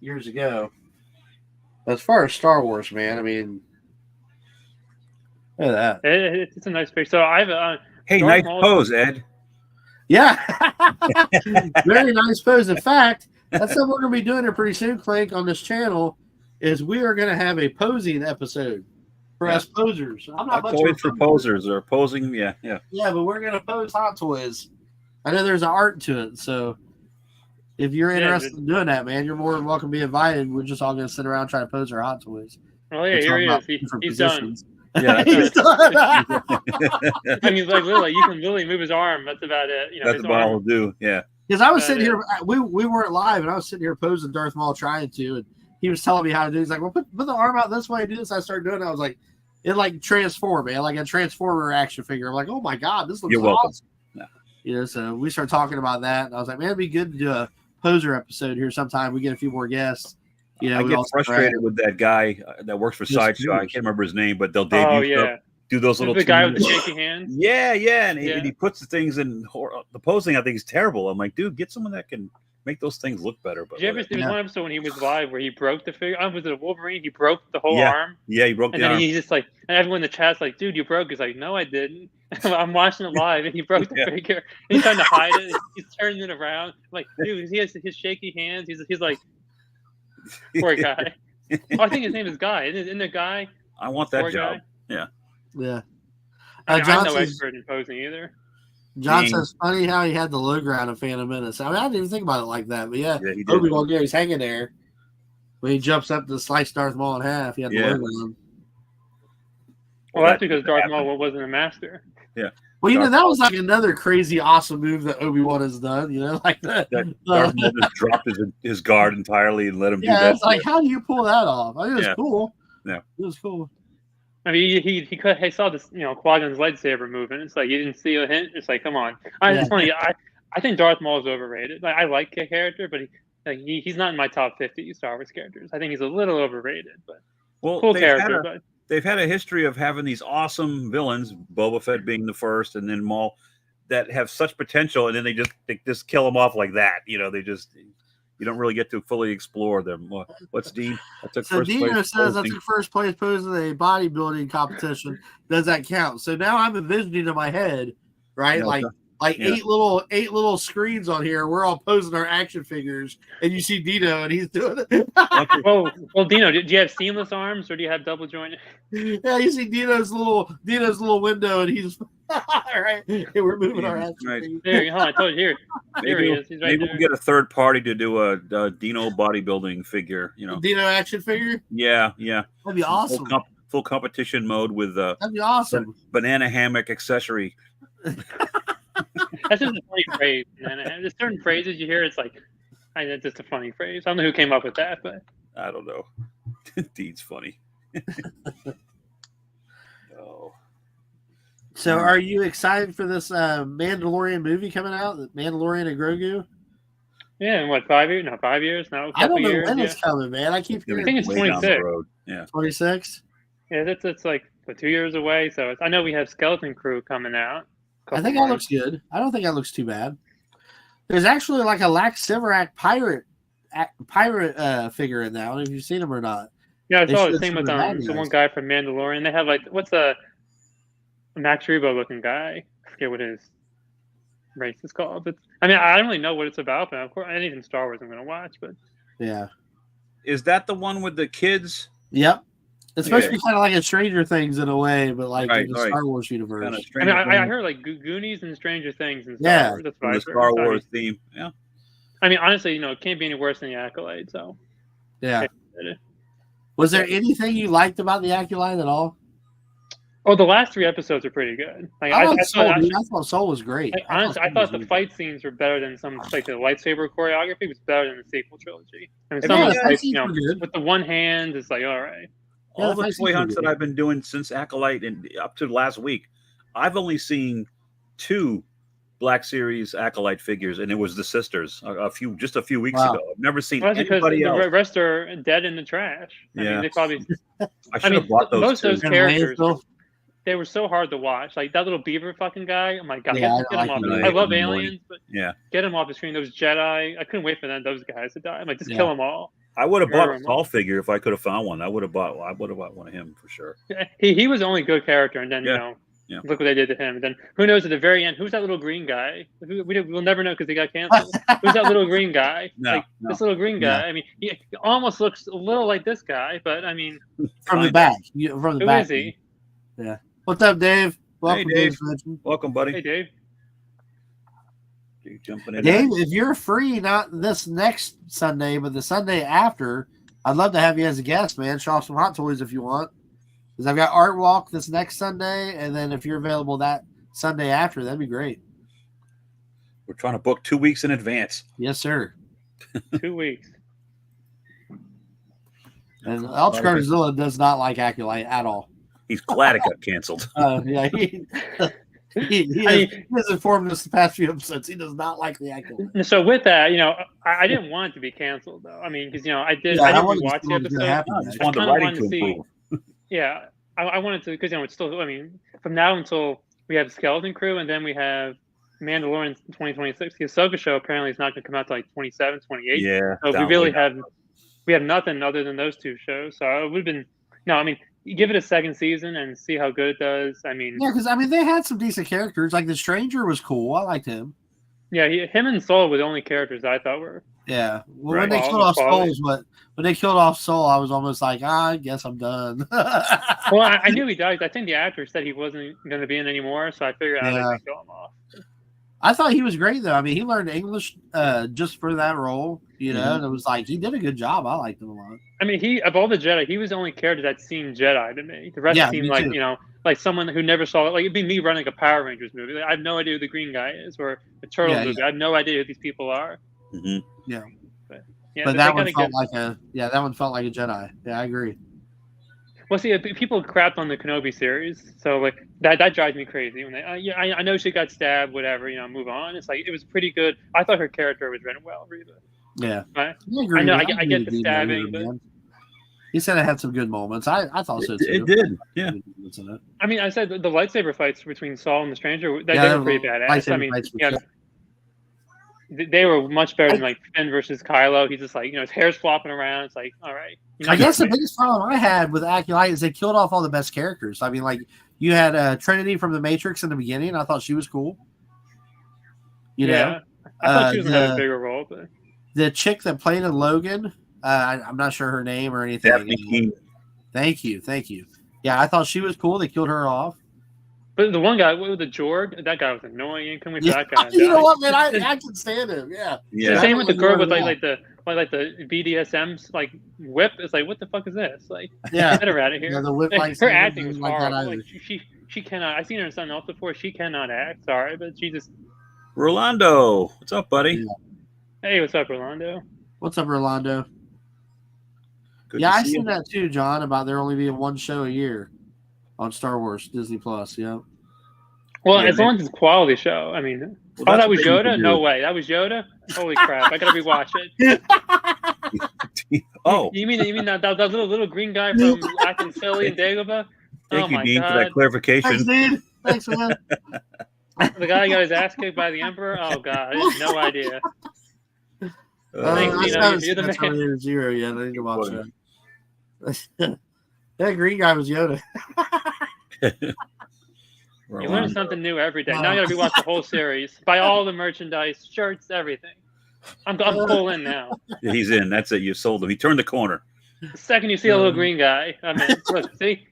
years ago. As far as Star Wars, man, I mean, look at that. It's a nice picture. So I have Hey, Darth nice Maul- pose, Ed. Yeah, very nice pose. In fact, that's what we're gonna be doing here pretty soon, Clink, on this channel. Is we are gonna have a posing episode for us posers. I'm not Hot much of a toys for poser. posers or posing. Yeah. Yeah, but we're gonna pose hot toys. I know there's an art to it, so if you're Yeah, interested in doing that, man, you're more than welcome to be invited. We're just all gonna sit around trying to pose our hot toys. Oh yeah, and here talk he about is. different He's done. positions. Yeah, He's done. I mean, like literally, you can literally move his arm. That's about it. that's his about all arm. we'll do. Yeah. Because I was That sitting here, we weren't live, and I was sitting here posing Darth Maul trying to, and he was telling me how to do it. He's like, well, put the arm out this way, do this. I started doing it. I was like, it like transformed, man, like a Transformer action figure. I'm like, oh my God, this looks You're welcome. awesome. Yeah. You know, so we started talking about that, and I was like, man, it'd be good to do a poser episode here sometime. We get a few more guests. You know, I we get all sit frustrated around. with that guy that works for Just Sideshow. I huge. can't remember his name, but they'll debut Oh stuff, yeah, do those little the guy with the 2 minute- shaky hands. Yeah, and Yeah. he puts the things in the posing. I think is terrible. I'm like, dude, get someone that can make those things look better. But Did you ever see Yeah. one episode when he was live where he broke the figure? Was it a Wolverine? He broke the whole Yeah. arm, yeah, he broke and the then arm. he's just like, and everyone in the chat's like, "Dude, you broke." He's like, "No, I didn't." I'm watching it live, and he broke the Yeah. figure. And he's trying to hide it. He's turning it around. I'm like, dude, he has his shaky hands. He's like, poor guy. Oh, I think his name is Guy. Isn't it Guy? I want that Poor job. guy. Yeah. I mean, John I'm no says, expert in posing either. John Dang. says, funny how he had the low ground in Phantom Menace. I mean, I didn't even think about it like that, but yeah, Yeah, he did. Obi-Wan Gary's hanging there. When he jumps up to slice Darth Maul in half, he had the Yeah. logo on. Well, that's That because Darth happened. Maul wasn't a master. Well, you know, Darth that was like another crazy, awesome move that Obi-Wan has done, you know, like that. That Darth Maul just dropped his guard entirely and let him do Yeah, that. it's like, how do you pull that off? I mean, it was Yeah. cool. Yeah. It was cool. I mean, he saw this, Qui-Gon's lightsaber movement. It's like you didn't see a hint. It's like, come on. It's funny. I think Darth Maul is overrated. Like, I like the character, but he's not in my top 50 Star Wars characters. I think he's a little overrated, but Well, cool they've had character. a- But they've had a history of having these awesome villains, Boba Fett being the first, and then Maul, that have such potential, and then they just kill them off like that. You know, you don't really get to fully explore them. What's Dean? I took So first Dino place says I posing. took first place posing in a bodybuilding competition. Does that count? So now I'm envisioning in my head, right? No, like like Yeah. eight little screens on here. We're all posing our action figures, and you see Dino, and he's doing it. Well, Dino, do you have seamless arms or do you have double jointed? Yeah, you see Dino's little window, and he's all right. And we're moving our action Right. figures. There, I told you here. There he is. He's right Maybe there. we'll get a third party to do a Dino bodybuilding figure. Dino action figure. Yeah. That'd be awesome. Full competition mode with That'd be awesome. banana hammock accessory. That's just a funny phrase, man. And there's certain phrases you hear, it's like, it's just a funny phrase. I don't know who came up with that, but I don't know. Dean's funny. Oh. So, are you excited for this Mandalorian movie coming out? The Mandalorian and Grogu. yeah, in what, 5 years? No, 5 years? No, a I don't couple know years. when Yeah. it's coming, man. I keep I hearing think it's Way down the 26. road. Yeah. 26. Yeah, that's like 2 years away. So I know we have Skeleton Crew coming out. I think that looks good. I don't think that looks too bad. There's actually like a Lax Siverac pirate figure in that. I don't know if you've seen him or not. Yeah, I They saw the showed same some with of the bad the guys. one guy from Mandalorian. They have like what's the Max Rebo looking guy? I forget what his race is called. But I mean, I don't really know what it's about. But of course, anything Star Wars, I'm going to watch. But Yeah. Is that the one with the kids? Yep. It's supposed Yeah. to be kind of like a Stranger Things in a way, but like Right, in the right. Star Wars universe. Kind of I strange. mean, I heard like Goonies and Stranger Things and Star Yeah. Wars. That's what I the heard. Star So, Wars theme. Yeah. I mean, honestly, it can't be any worse than the Acolyte. So Yeah. Was there anything you liked about the Acolyte at all? oh, the last 3 episodes are pretty good. Like I, I thought Soul, thought. dude. I thought Soul was great. Honestly, I thought the fight scenes were better than some, like the lightsaber choreography was better than the sequel trilogy. I mean, Have some you of the guys fights, seen them good? with the one hand, it's like, all right. Yeah, All the the fight toy scenes hunts were that good. I've been doing since Acolyte and up to last week, I've only seen 2 Black Series Acolyte figures, and it was the sisters just a few weeks Wow. ago. I've never seen Well, that's because anybody else. the rest are dead in the trash. I Yeah. mean, they probably, I should have bought those. most of two. those characters, Landfill? they were so hard to watch. Like that little beaver fucking guy. Oh my god, Yeah, I get him like off. him. I love Annoying. aliens, but Yeah, get him off the screen. Those Jedi, I couldn't wait for those guys to die. I'm like, just Yeah. kill them all. I would have bought Murder a 'em Saul figure if I could have found one. I would have bought one of him for sure. He was the only good character, and then Yeah. Yeah. look what they did to him. And then who knows at the very end? Who's that little green guy? We'll never know because he got canceled. Who's that little green guy? No, This little green guy. I mean, he almost looks a little like this guy, but I mean, From the Kinda. back. From the who back. is he? What's up, Dave? Welcome, Dave. Dave. Legend. Welcome, buddy. Hey, Dave. You jumping in? Dave, if you're free, not this next Sunday, but the Sunday after, I'd love to have you as a guest, man. Show off some Hot Toys if you want. Because I've got Art Walk this next Sunday, and then if you're available that Sunday after, that'd be great. We're trying to book 2 weeks in advance. Yes, sir. 2 weeks. And Ultra Godzilla does not like Acolyte at all. He's glad it got canceled. Yeah, he has informed us the past few episodes. He does not like the Acolyte. And so with that, I didn't want it to be canceled though. I mean, because I did. Yeah, I didn't wanted to watch see the what was gonna episode. happen I next. just want the kinda wanted writing to to see- improve. Yeah, I wanted to because it's still. I mean, from now until we have Skeleton Crew, and then we have Mandalorian 2026. The Ahsoka show apparently is not going to come out till like 27, 28. Yeah. So we down really way down. have nothing other than those 2 shows. So it would have been no. I mean, you give it a second season and see how good it does. I mean, Yeah, because they had some decent characters. Like the Stranger was cool. I liked him. yeah, him and Soul were the only characters I thought were. Yeah. Well, Right. when they All killed the off Soul, quality. when they killed off Soul, I was almost like, I guess I'm done. Well, I knew he died. I think the actor said he wasn't going to be in anymore, so I figured out Yeah. they could kill him off. I thought he was great though. I mean, he learned English just for that role, and it was like he did a good job. I liked him a lot. I mean, he of all the Jedi, he was the only character that seemed Jedi to me. The rest Yeah, seemed me like too. like someone who never saw it. Like it'd be me running a Power Rangers movie. Like, I have no idea who the green guy is, or the Turtle Yeah, movie. I have no idea who these people are. Mhm. Yeah, But they that one gotta felt get- that one felt like a Jedi. Yeah, I agree. Well, see, people crapped on the Kenobi series, so like that drives me crazy. When they, I know she got stabbed, whatever, move on. It's like it was pretty good. I thought her character was written well, Reva. Yeah, Right? I agree. I know, I agree get with the Dean stabbing, Raider, but- man. He said it had some good moments. I thought so too. It did. Yeah. I mean, I said the lightsaber fights between Saul and the Stranger, they Yeah, were pretty badass. I lightsaber mean, fights were yeah, sick. they were much better than like Finn versus Kylo. He's just like, his hair's flopping around. It's like, all right. I guess the biggest problem I had with Acolyte is they killed off all the best characters. I mean, like you had Trinity from the Matrix in the beginning. I thought she was cool. You know, I thought she was gonna have a the bigger role, but the chick that played in Logan, I'm not sure her name or anything. Daphne Keane. Thank you. Yeah, I thought she was cool. They killed her off. but the one guy with the Jorg, that guy was annoying. Can we put Yeah, that guy? you know what, man? I can stand him. Yeah. Yeah. Same with the girl with Yeah. like the BDSM's like whip. It's like, what the fuck is this? Like, Yeah. get her out of here. Yeah, the whip Like, like her acting was like that horrible. either. Like she cannot. I've seen her in something else before. She cannot act. Sorry, but she just. Rolando, what's up, buddy? Yeah. Hey, what's up, Rolando? What's up, Rolando? Good Yeah, to I see seen you. that too, John, about there only being one show a year on Star Wars Disney Plus. Yeah. Well, Yeah, as long as it's a quality show. I mean, Well, that that's was what they need to Yoda? do. No way. That was Yoda? Holy crap. I gotta rewatch it. Oh, You mean that little green guy from Athens, Philly, and Dagobah? thank Oh you, my Dean, for that god. clarification. Thanks, dude. Thanks, man. The guy got his ass kicked by the Emperor? Oh god, I had no idea. Thanks, I Dino, haven't you're the seen that man. Terminator Zero yet. I need to watch Funny. that. That green guy was Yoda. You learn Rolando. something new every day. Now I gotta rewatch the whole series. Buy all the merchandise, shirts, everything. I'm full in now. Yeah, he's in. That's it. You sold him. He turned the corner. The second you see a little green guy, I mean, look, see?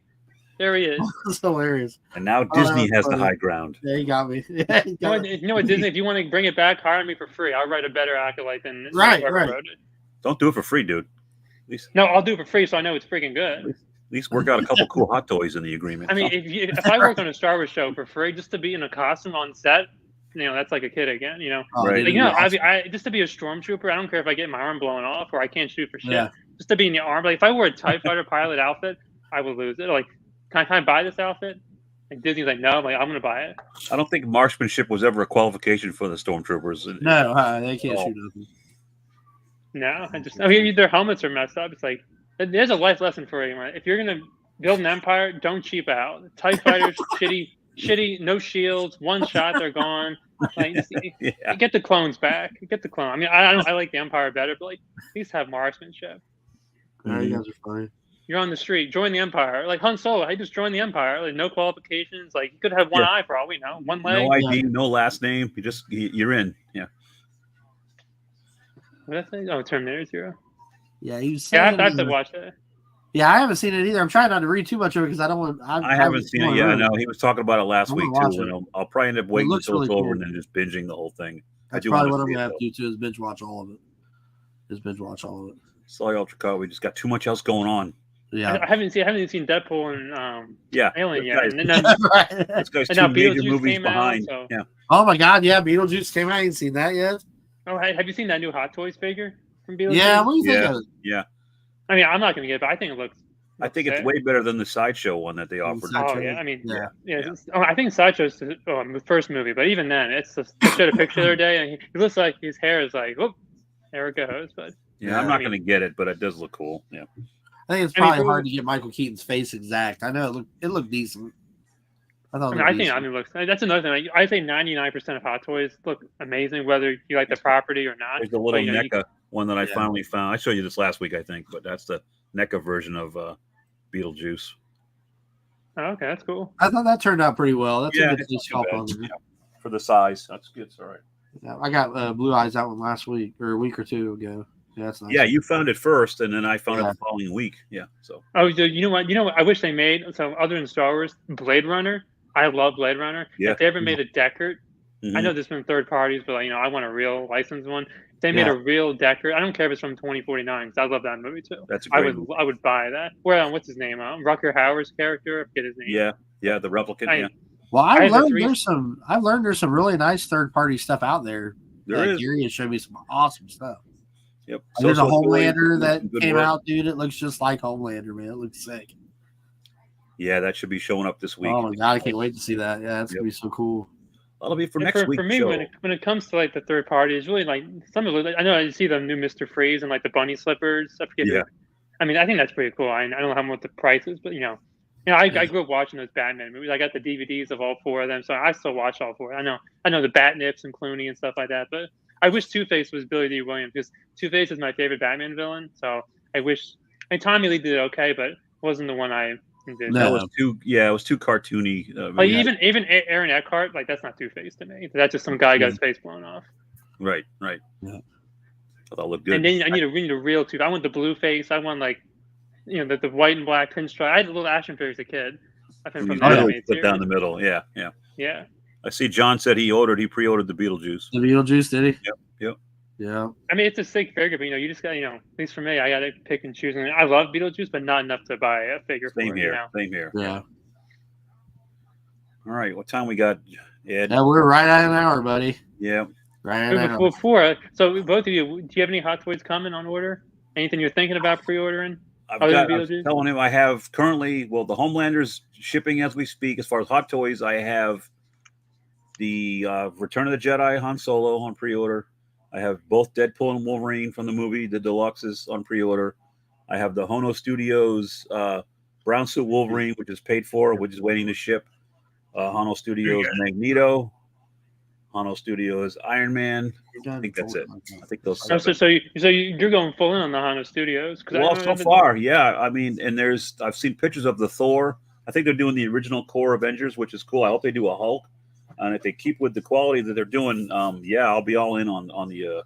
There he is. That's hilarious. And now Oh, Disney that's has the funny. high ground. Yeah, he got me. Yeah, he You know, got what, me. you know what, Disney, if you want to bring it back, hire me for free. I'll write a better acolyte than Right, whoever right. wrote it. Don't do it for free, dude. At No, I'll do it for free so I know it's freaking good. least work out a couple cool hot toys in the agreement. I mean, if I worked on a Star Wars show for free just to be in a costume on set, that's like a kid again, Oh, Right. dude, Like, awesome. I just to be a stormtrooper, I don't care if I get my arm blown off or I can't shoot for shit. Yeah. Just to be in the arm. Like if I wore a TIE fighter pilot outfit, I would lose it. Like, can I buy this outfit? And Disney's like, no. I'm like, I'm gonna buy it. I don't think marksmanship was ever a qualification for the stormtroopers. No, they can't Oh. shoot nothing. No, I mean their helmets are messed up. It's like there's a life lesson for anyone. If you're gonna build an empire, don't cheap out. TIE fighters, shitty, no shields, one shot, they're gone. Like, Yeah. get the clones back. Get the clone. I mean, I like the Empire better, but like at least have marksmanship. Yeah, you guys are funny. You're on the street, join the Empire. Like Han Solo, he just joined the Empire. Like no qualifications. Like you could have one Yeah. eye for all we know, one leg. No ID, no last name. You're in. Yeah. What did I say? Oh, Terminator Zero. Yeah, he was Yeah, I saying, have to watch that. Yeah, I haven't seen it either. I'm trying not to read too much of it because I don't want. I haven't seen it yet. No, he was talking about it last I'm week gonna too. watch And I'll probably end up waiting looks until it's really over cool. and then just binging the whole thing. I That's do probably wanna what I'm see gonna it, have to do too is binge watch all of it. Just binge watch all of it. Sorry, Ultra Cut. We just got too much else going on. Yeah. I haven't seen Deadpool and Yeah. Alien this yet. guy's- And then Right. This guy's And now two major Beetlejuice movies came out, behind. so- Yeah. Oh my God! Yeah, Beetlejuice came out. I ain't seen that yet. oh, have you seen that new Hot Toys figure from Beetlejuice? Yeah, what do you think Yeah. of it? Yeah. I mean, I'm not gonna get it, but I think it looks. I think it's sick. way better than the sideshow one that they offered. Sideshow. Oh yeah, I mean, Yeah. yeah. I think Sideshow's the first movie, but even then, it's just, I showed a picture the other day, and he looks like his hair is like, whoop, there it goes. But Yeah, I'm Yeah, not I mean- going to get it, but it does look cool. Yeah. I think it's I mean, probably for- hard to get Michael Keaton's face exact. I know it looked decent. I thought. I mean, it looks. That's another thing. Like, I say 99% of Hot Toys look amazing, whether you like the property or not. There's the little But, you know, NECA one that I Yeah. finally found. I showed you this last week, I think, but that's the NECA version of Beetlejuice. Oh, okay, that's cool. I thought that turned out pretty well. That's Yeah, a good it's not face too swap bad. on there. Yeah. For the size, that's good. It's all right. Yeah, I got Blue Eyes that one last week or a week or two ago. Yeah, that's nice. Yeah, you found it first, and then I found Yeah. it the following week. Yeah, so Oh, you know what? I wish they made so other than Star Wars, Blade Runner. I love Blade Runner. Yeah. If they ever made a Deckard, I mhm. know there's been third parties, but I want a real licensed one. If they made Yeah. a real Deckard, I don't care if it's from 2049, because I love that movie too. That's a great movie. I would buy that. Where what's his name? Rucker Hauer's character. I forget his name. Yeah, the replicant. I- yeah, Well, I I've have the learned three- there's some really nice third party stuff out there. there is. Gary has showed me some awesome stuff. Yep. There's a Social Toys Homelander doing that some good came work. out, dude. It looks just like Homelander, man. It looks sick. Yeah, that should be showing up this week. Oh my God, I can't wait to see that. Yeah, it's Yep. gonna be so cool. That'll be for And next week's for me, show. when it comes to like the third party, it's really like some of it. I know you see the new Mr. Freeze and like the bunny slippers. I forget. Yeah. I mean, I think that's pretty cool. I don't know how much the price is, but I grew up watching those Batman movies. I got the DVDs of all four of them, so I still watch all four. I know the Batnips and Clooney and stuff like that, but I wish Two-Face was Billy D. Williams because Two-Face is my favorite Batman villain. So I wish. Tommy Lee did okay, but wasn't the one I and did No. That was too. Yeah, it was too cartoony. Like yeah. even Aaron Eckhart, like that's not Two-Face to me. That's just some guy got his face blown off. Right. Yeah. Thought that looked good. And then I need a real Two. I want the blue face. I want like, the white and black pinstripe. I had a little action figure as a kid. I think from You the really animated put down series. the middle. Yeah. Yeah. I see. John said he pre-ordered the Beetlejuice. The Beetlejuice, did he? Yep. Yeah. I mean, it's a sick figure, but you just got at least for me, I got to pick and choose. And I love Beetlejuice, but not enough to buy a figure Same for it. here. Same here. Yeah. All right. What time we got, Ed? Yeah, we're right at an hour, buddy. Yeah. Right at an hour. Before, so both of you, do you have any Hot Toys coming on order? Anything you're thinking about pre-ordering? I'm Beetlejuice? telling him I have currently, the Homelander's shipping as we speak. As far as Hot Toys, I have the Return of the Jedi Han Solo on pre-order. I have both Deadpool and Wolverine from the movie, the deluxes, on pre-order. I have the Hono Studios Brown Suit Wolverine, which is paid for, which is waiting to ship. Hono Studios Magneto. Hono Studios Iron Man. I think that's it. I think those. Oh, so you're going full in on the Hano Studios? Well, so far, yeah. I mean, and I've seen pictures of the Thor. I think they're doing the original core Avengers, which is cool. I hope they do a Hulk. And if they keep with the quality that they're doing, I'll be all in on the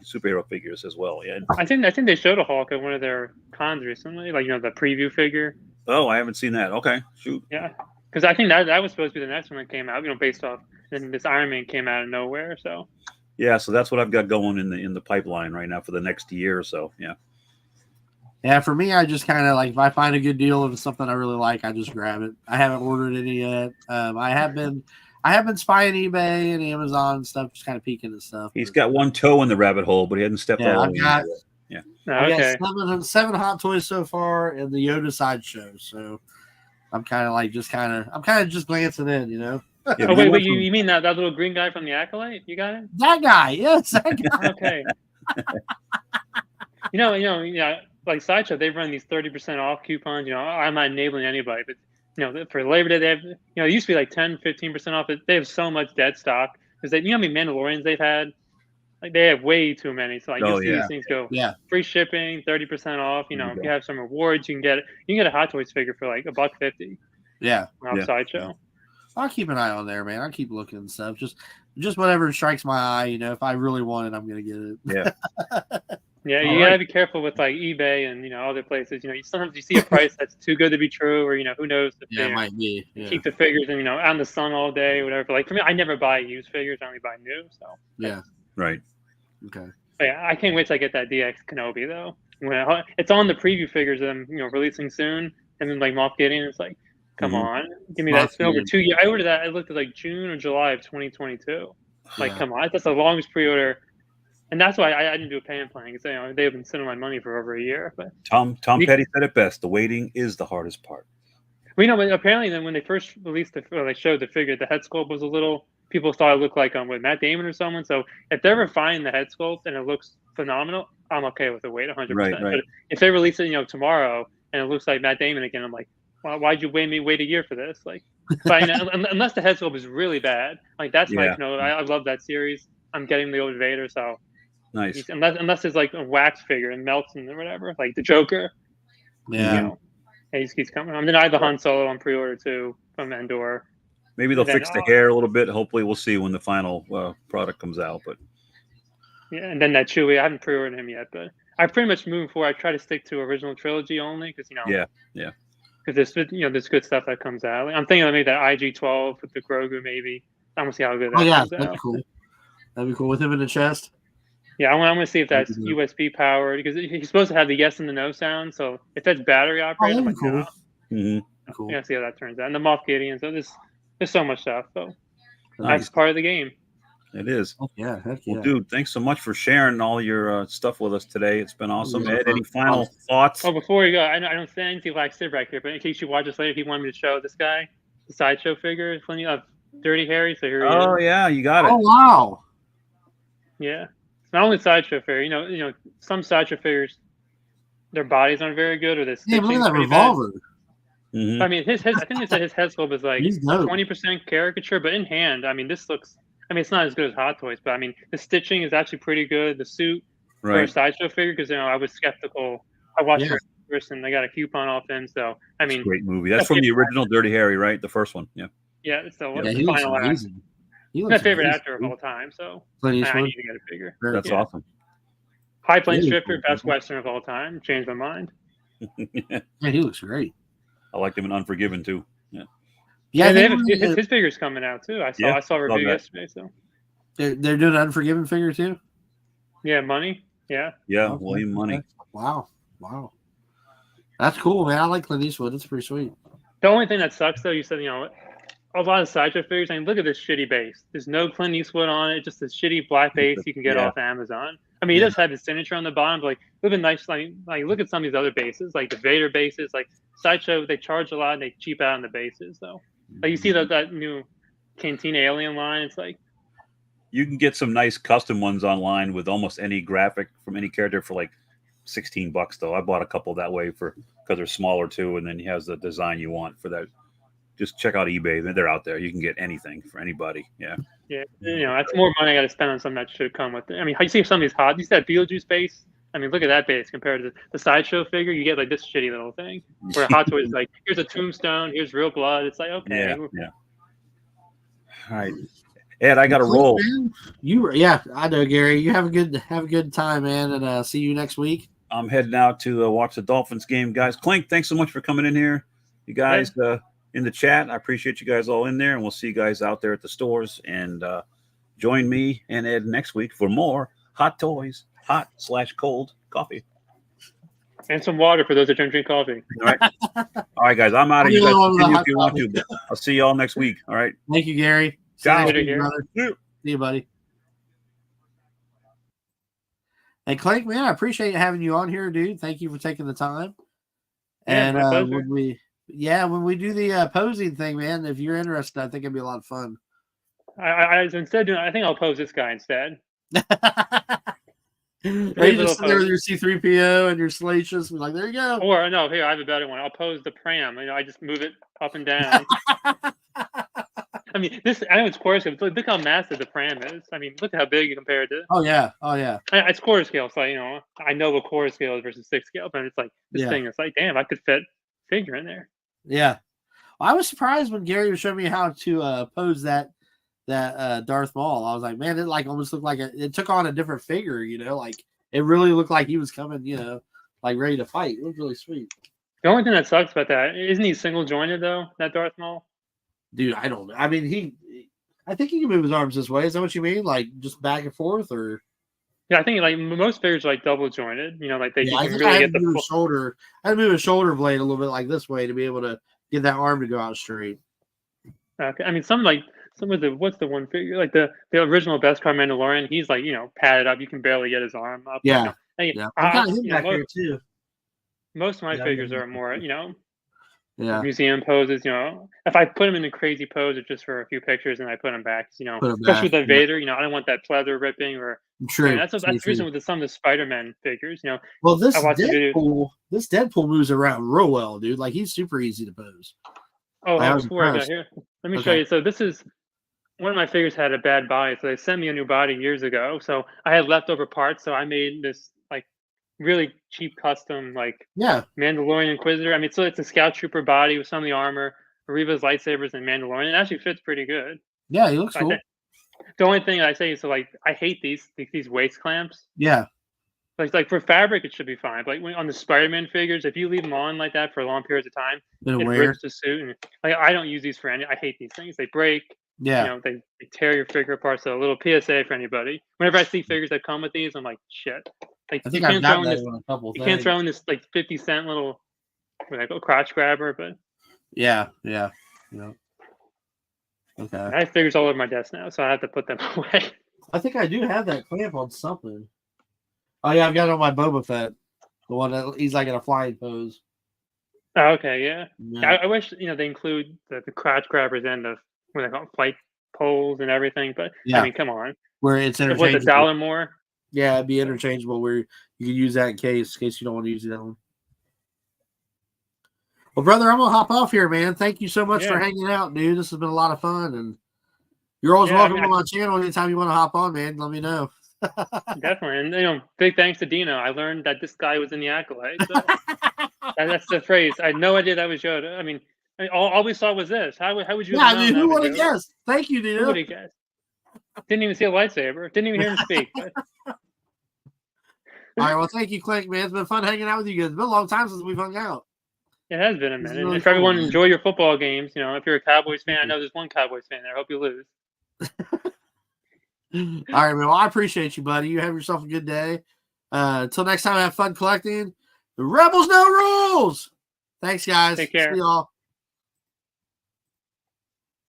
superhero figures as well. Yeah. I think they showed a Hulk at one of their cons recently, like the preview figure. Oh, I haven't seen that. Okay, shoot. Yeah, because I think that was supposed to be the next one that came out. Based off. Then this Iron Man came out of nowhere. So. Yeah, so that's what I've got going in the pipeline right now for the next year or so. Yeah. Yeah, for me, I just kind of like if I find a good deal of something I really like, I just grab it. I haven't ordered any yet. I have been spying eBay and Amazon and stuff, just kind of peeking and stuff. He's got one toe in the rabbit hole, but he hasn't stepped all I've the way got, in yet. Oh, I okay. got seven Hot Toys so far and the Yoda sideshow. So I'm kind of just glancing in, Yeah, Oh wait, you mean that little green guy from the Acolyte? You got it? That guy, yes, that guy. Okay. Like Sideshow, they run these 30% off coupons. I'm not enabling anybody, but for Labor Day, they have it used to be like 10-15% off. But they have so much dead stock because how many Mandalorians they've had? Like they have way too many. So you'll see these things go free shipping, 30% off. If you have some rewards, you can get a Hot Toys figure for like $150. Yeah, off Sideshow. I'll keep an eye on there, man. I'll keep looking and stuff. Just whatever strikes my eye. If I really want it, I'm gonna get it. Yeah. Yeah, you gotta be careful with like eBay and other places. Sometimes you see a price that's too good to be true, or who knows if It might be. Yeah. keep the figures and out in the sun all day, or whatever. Like for me, I never buy used figures; I only buy new. So Yeah. Right. Okay. But yeah, I can't wait till I get that DX Kenobi though. It's on the preview figures that I'm releasing soon, and then like Moff Gideon. It's like, come on, give me that. It's been over 2 years. I ordered that. I looked at like June or July of 2022. Like, come on, that's the longest pre-order. And that's why I didn't do a payment plan because they've been sending my money for over a year. But Tom Petty said it best: the waiting is the hardest part. But apparently then when they first released they showed the figure, the head sculpt was a little. People thought it looked like with Matt Damon or someone. So if they're refining the head sculpt and it looks phenomenal, I'm okay with the wait 100%. Right. But if they release it tomorrow and it looks like Matt Damon again, I'm like, well, why'd you wait a year for this? Like, unless the head sculpt is really bad, like that's I love that series. I'm getting the old Vader, so. Nice. Unless it's like a wax figure and melts and whatever, like the Joker. Yeah. He keeps coming. Then I have the Han Solo on pre-order too from Endor. Maybe they'll fix the hair a little bit. Hopefully, we'll see when the final product comes out. But yeah, and then that Chewie, I haven't pre-ordered him yet, but I pretty much moving forward. I try to stick to original trilogy only because because there's good stuff that comes out. I'm thinking of maybe that IG-12 with the Grogu maybe. I'm gonna see how good that comes out. That'd be cool. That'd be cool with him in the chest. Yeah, I want to see if that's USB powered because he's supposed to have the yes and the no sound. So if that's battery operated, I'm like, cool. Cool. Yeah, see how that turns out. And the Moff Gideon. So there's so much stuff. So that's part of the game. It is. Heck yeah. Well, dude, thanks so much for sharing all your stuff with us today. It's been awesome. Ed, any final thoughts? Oh, before you go, I don't say anything like Sid back here, but in case you watch this later, he wanted me to show this guy, the Sideshow figure, plenty of Dirty Harry. So here he is. Oh yeah, you got it. Oh wow. Yeah. Not only Sideshow figure, some Sideshow figures, their bodies aren't very good, or this. Yeah, look at that revolver. Mm-hmm. I mean, I think they said his head sculpt is like 20% caricature, but in hand, I mean, this looks. I mean, it's not as good as Hot Toys, but I mean, the stitching is actually pretty good. The suit for a Sideshow figure, because I was skeptical. I watched and I got a coupon off him. So I It's a mean, great movie. That's from the original Dirty Harry, right? The first one. Yeah. yeah. So Yeah, he looks final act. amazing. He My looks favorite amazing, actor of dude. all time. So Clint I Eastwood. need to get a figure. That's Yeah. awesome. High Plains Really Drifter, cool, best man. Western of all time. Changed my mind. Yeah, he looks great. I liked him in Unforgiven too. Yeah. Yeah, and I they think have his figure's coming out too. I saw a saw review that. yesterday. So they're doing an Unforgiven figure too. yeah, money. Yeah. Yeah. Okay, William Money. okay. Wow. That's cool, man. I like Clint Eastwood. It's pretty sweet. The only thing that sucks though, you said a lot of Sideshow figures. I mean, look at this shitty base. There's no Clint Eastwood on it. Just this shitty black base you can get Yeah. off Amazon. I mean, he does have his signature on the bottom, but like, it would have been nice. Like, look at some of these other bases, like the Vader bases. Like Sideshow, they charge a lot and they cheap out on the bases, though. Like you see that new Cantina Alien line. It's like, You can get some nice custom ones online with almost any graphic from any character for like $16 though. I bought a couple that way because they're smaller too, and then he has the design you want for that. Just check out eBay. They're out there. You can get anything for anybody. Yeah. yeah, that's more money I got to spend on something that should come with it. I mean, how you see some of these hot? You said Beetlejuice base. I mean, look at that base compared to the Sideshow figure. You get like this shitty little thing. Where Hot Toys is like, here's a tombstone, here's real blood. It's like, okay. Yeah. All right. Ed, I got to roll. I know, Gary. You have a good time, man, and see you next week. I'm heading out to watch the Dolphins game, guys. Clink, thanks so much for coming in here. You guys in the chat, I appreciate you guys all in there, and we'll see you guys out there at the stores. And join me and Ed next week for more Hot Toys, hot/cold coffee. And some water for those that don't drink coffee. All right, guys. I'm out of here. You Guys, know, continue hot if you want coffee. to. I'll see you all next week. All right. Thank you, Gary. Ciao. See you, Later, brother. Yeah. See you, buddy. Hey, Clank, man, I appreciate having you on here, dude. Thank you for taking the time. Yeah, And my pleasure. when we do the posing thing, man, if you're interested, I think it'd be a lot of fun. I instead of doing, I think I'll pose this guy instead. Or you little just sit there with pose. your C-3PO and your Salacious, and like, there you go. Or no, here I have a better one. I'll pose the pram. I just move it up and down. I mean, I know it's quarter scale. But look how massive the pram is. I mean, look at how big compared to. Oh yeah. It's quarter scale, so I know what quarter scale is versus 6 scale, but it's like this thing. It's like, damn, I could fit figure in there. Yeah. I was surprised when Gary was showing me how to pose that Darth Maul. I was like, man, it like almost looked like it took on a different figure, like it really looked like he was coming, like ready to fight. It was really sweet. The only thing that sucks about that isn't he single jointed though, that Darth Maul? Dude, I don't know. I mean, I think he can move his arms this way. Is that what you mean? Like just back and forth, or? Yeah, I think like most figures are like double jointed. Like they I can think really I get had to the move full. his shoulder. I had to move his shoulder blade a little bit like this way to be able to get that arm to go out straight. Okay. I mean, some of the what's the one figure like the original Beskar Mandalorian? He's like padded up. You can barely get his arm up. Yeah. Yeah. I got him back here too. Most of my Yeah, figures yeah. are more Yeah. museum poses. If I put him in a crazy pose, it's just for a few pictures, and I put him back. Put 'em Especially back, with the yeah. Vader. I don't want that pleather ripping or. True. That's the reason with some of the Spider-Man figures. Well, this I watched the video. Deadpool moves around real well, dude. Like he's super easy to pose. Oh, I was before I got impressed. here, let me Okay. show you. So this is one of my figures had a bad body, so they sent me a new body years ago. So I had leftover parts, so I made this like really cheap custom like Yeah. Mandalorian Inquisitor. I mean, so it's a Scout Trooper body with some of the armor, Reva's lightsabers, and Mandalorian. It actually fits pretty good. Yeah, he looks I cool. think- The only thing I say is I hate these waist clamps. Yeah. Like for fabric, it should be fine. But on the Spider-Man figures, if you leave them on like that for long periods of time, Bit of it wear. rips the suit. And I don't use these for any. I hate these things. They break. Yeah. They tear your figure apart. So a little PSA for anybody. Whenever I see figures that come with these, I'm like, shit. Like I you think I've can't got throw in that this. on a couple You things. can't throw in this like 50-cent little crotch grabber. But Yeah. Okay. I have figures all over my desk now, so I have to put them away. I think I do have that clamp on something. Oh yeah, I've got it on my Boba Fett. The one that he's like in a flying pose. Oh, okay, yeah. Yeah. I wish they include the crotch grabbers and the what they call it, flight poles and everything. But Yeah. I mean, come on. Where it's What's interchangeable. $1 more? Yeah, it'd be interchangeable where you can use that in case you don't want to use that one. Well, brother, I'm gonna hop off here, man. Thank you so much for Yeah. hanging out, dude. This has been a lot of fun, and you're always Yeah, welcome I mean, on my channel anytime you want to hop on, man. Let me know. Definitely, and big thanks to Dino. I learned that this guy was in the Acolyte. So That's the phrase. I had no idea that was Yoda. I mean, all we saw was this. How would you? Yeah, have I mean, known who that would was have Yoda? guessed? Thank you, Who would dude. have guessed? Didn't even see a lightsaber. Didn't even hear him speak. But All right, well, thank you, Click, man. It's been fun hanging out with you guys. It's been a long time since we've hung out. it has been a This is minute. really And for everyone, cool, man. enjoy your football games. You know, if you're a Cowboys fan, I know there's one Cowboys fan there. I hope you lose. All right, man. Well, I appreciate you, buddy. You have yourself a good day. Until next time, have fun collecting. The Rebels know rules. Thanks, guys. Take care. See y'all.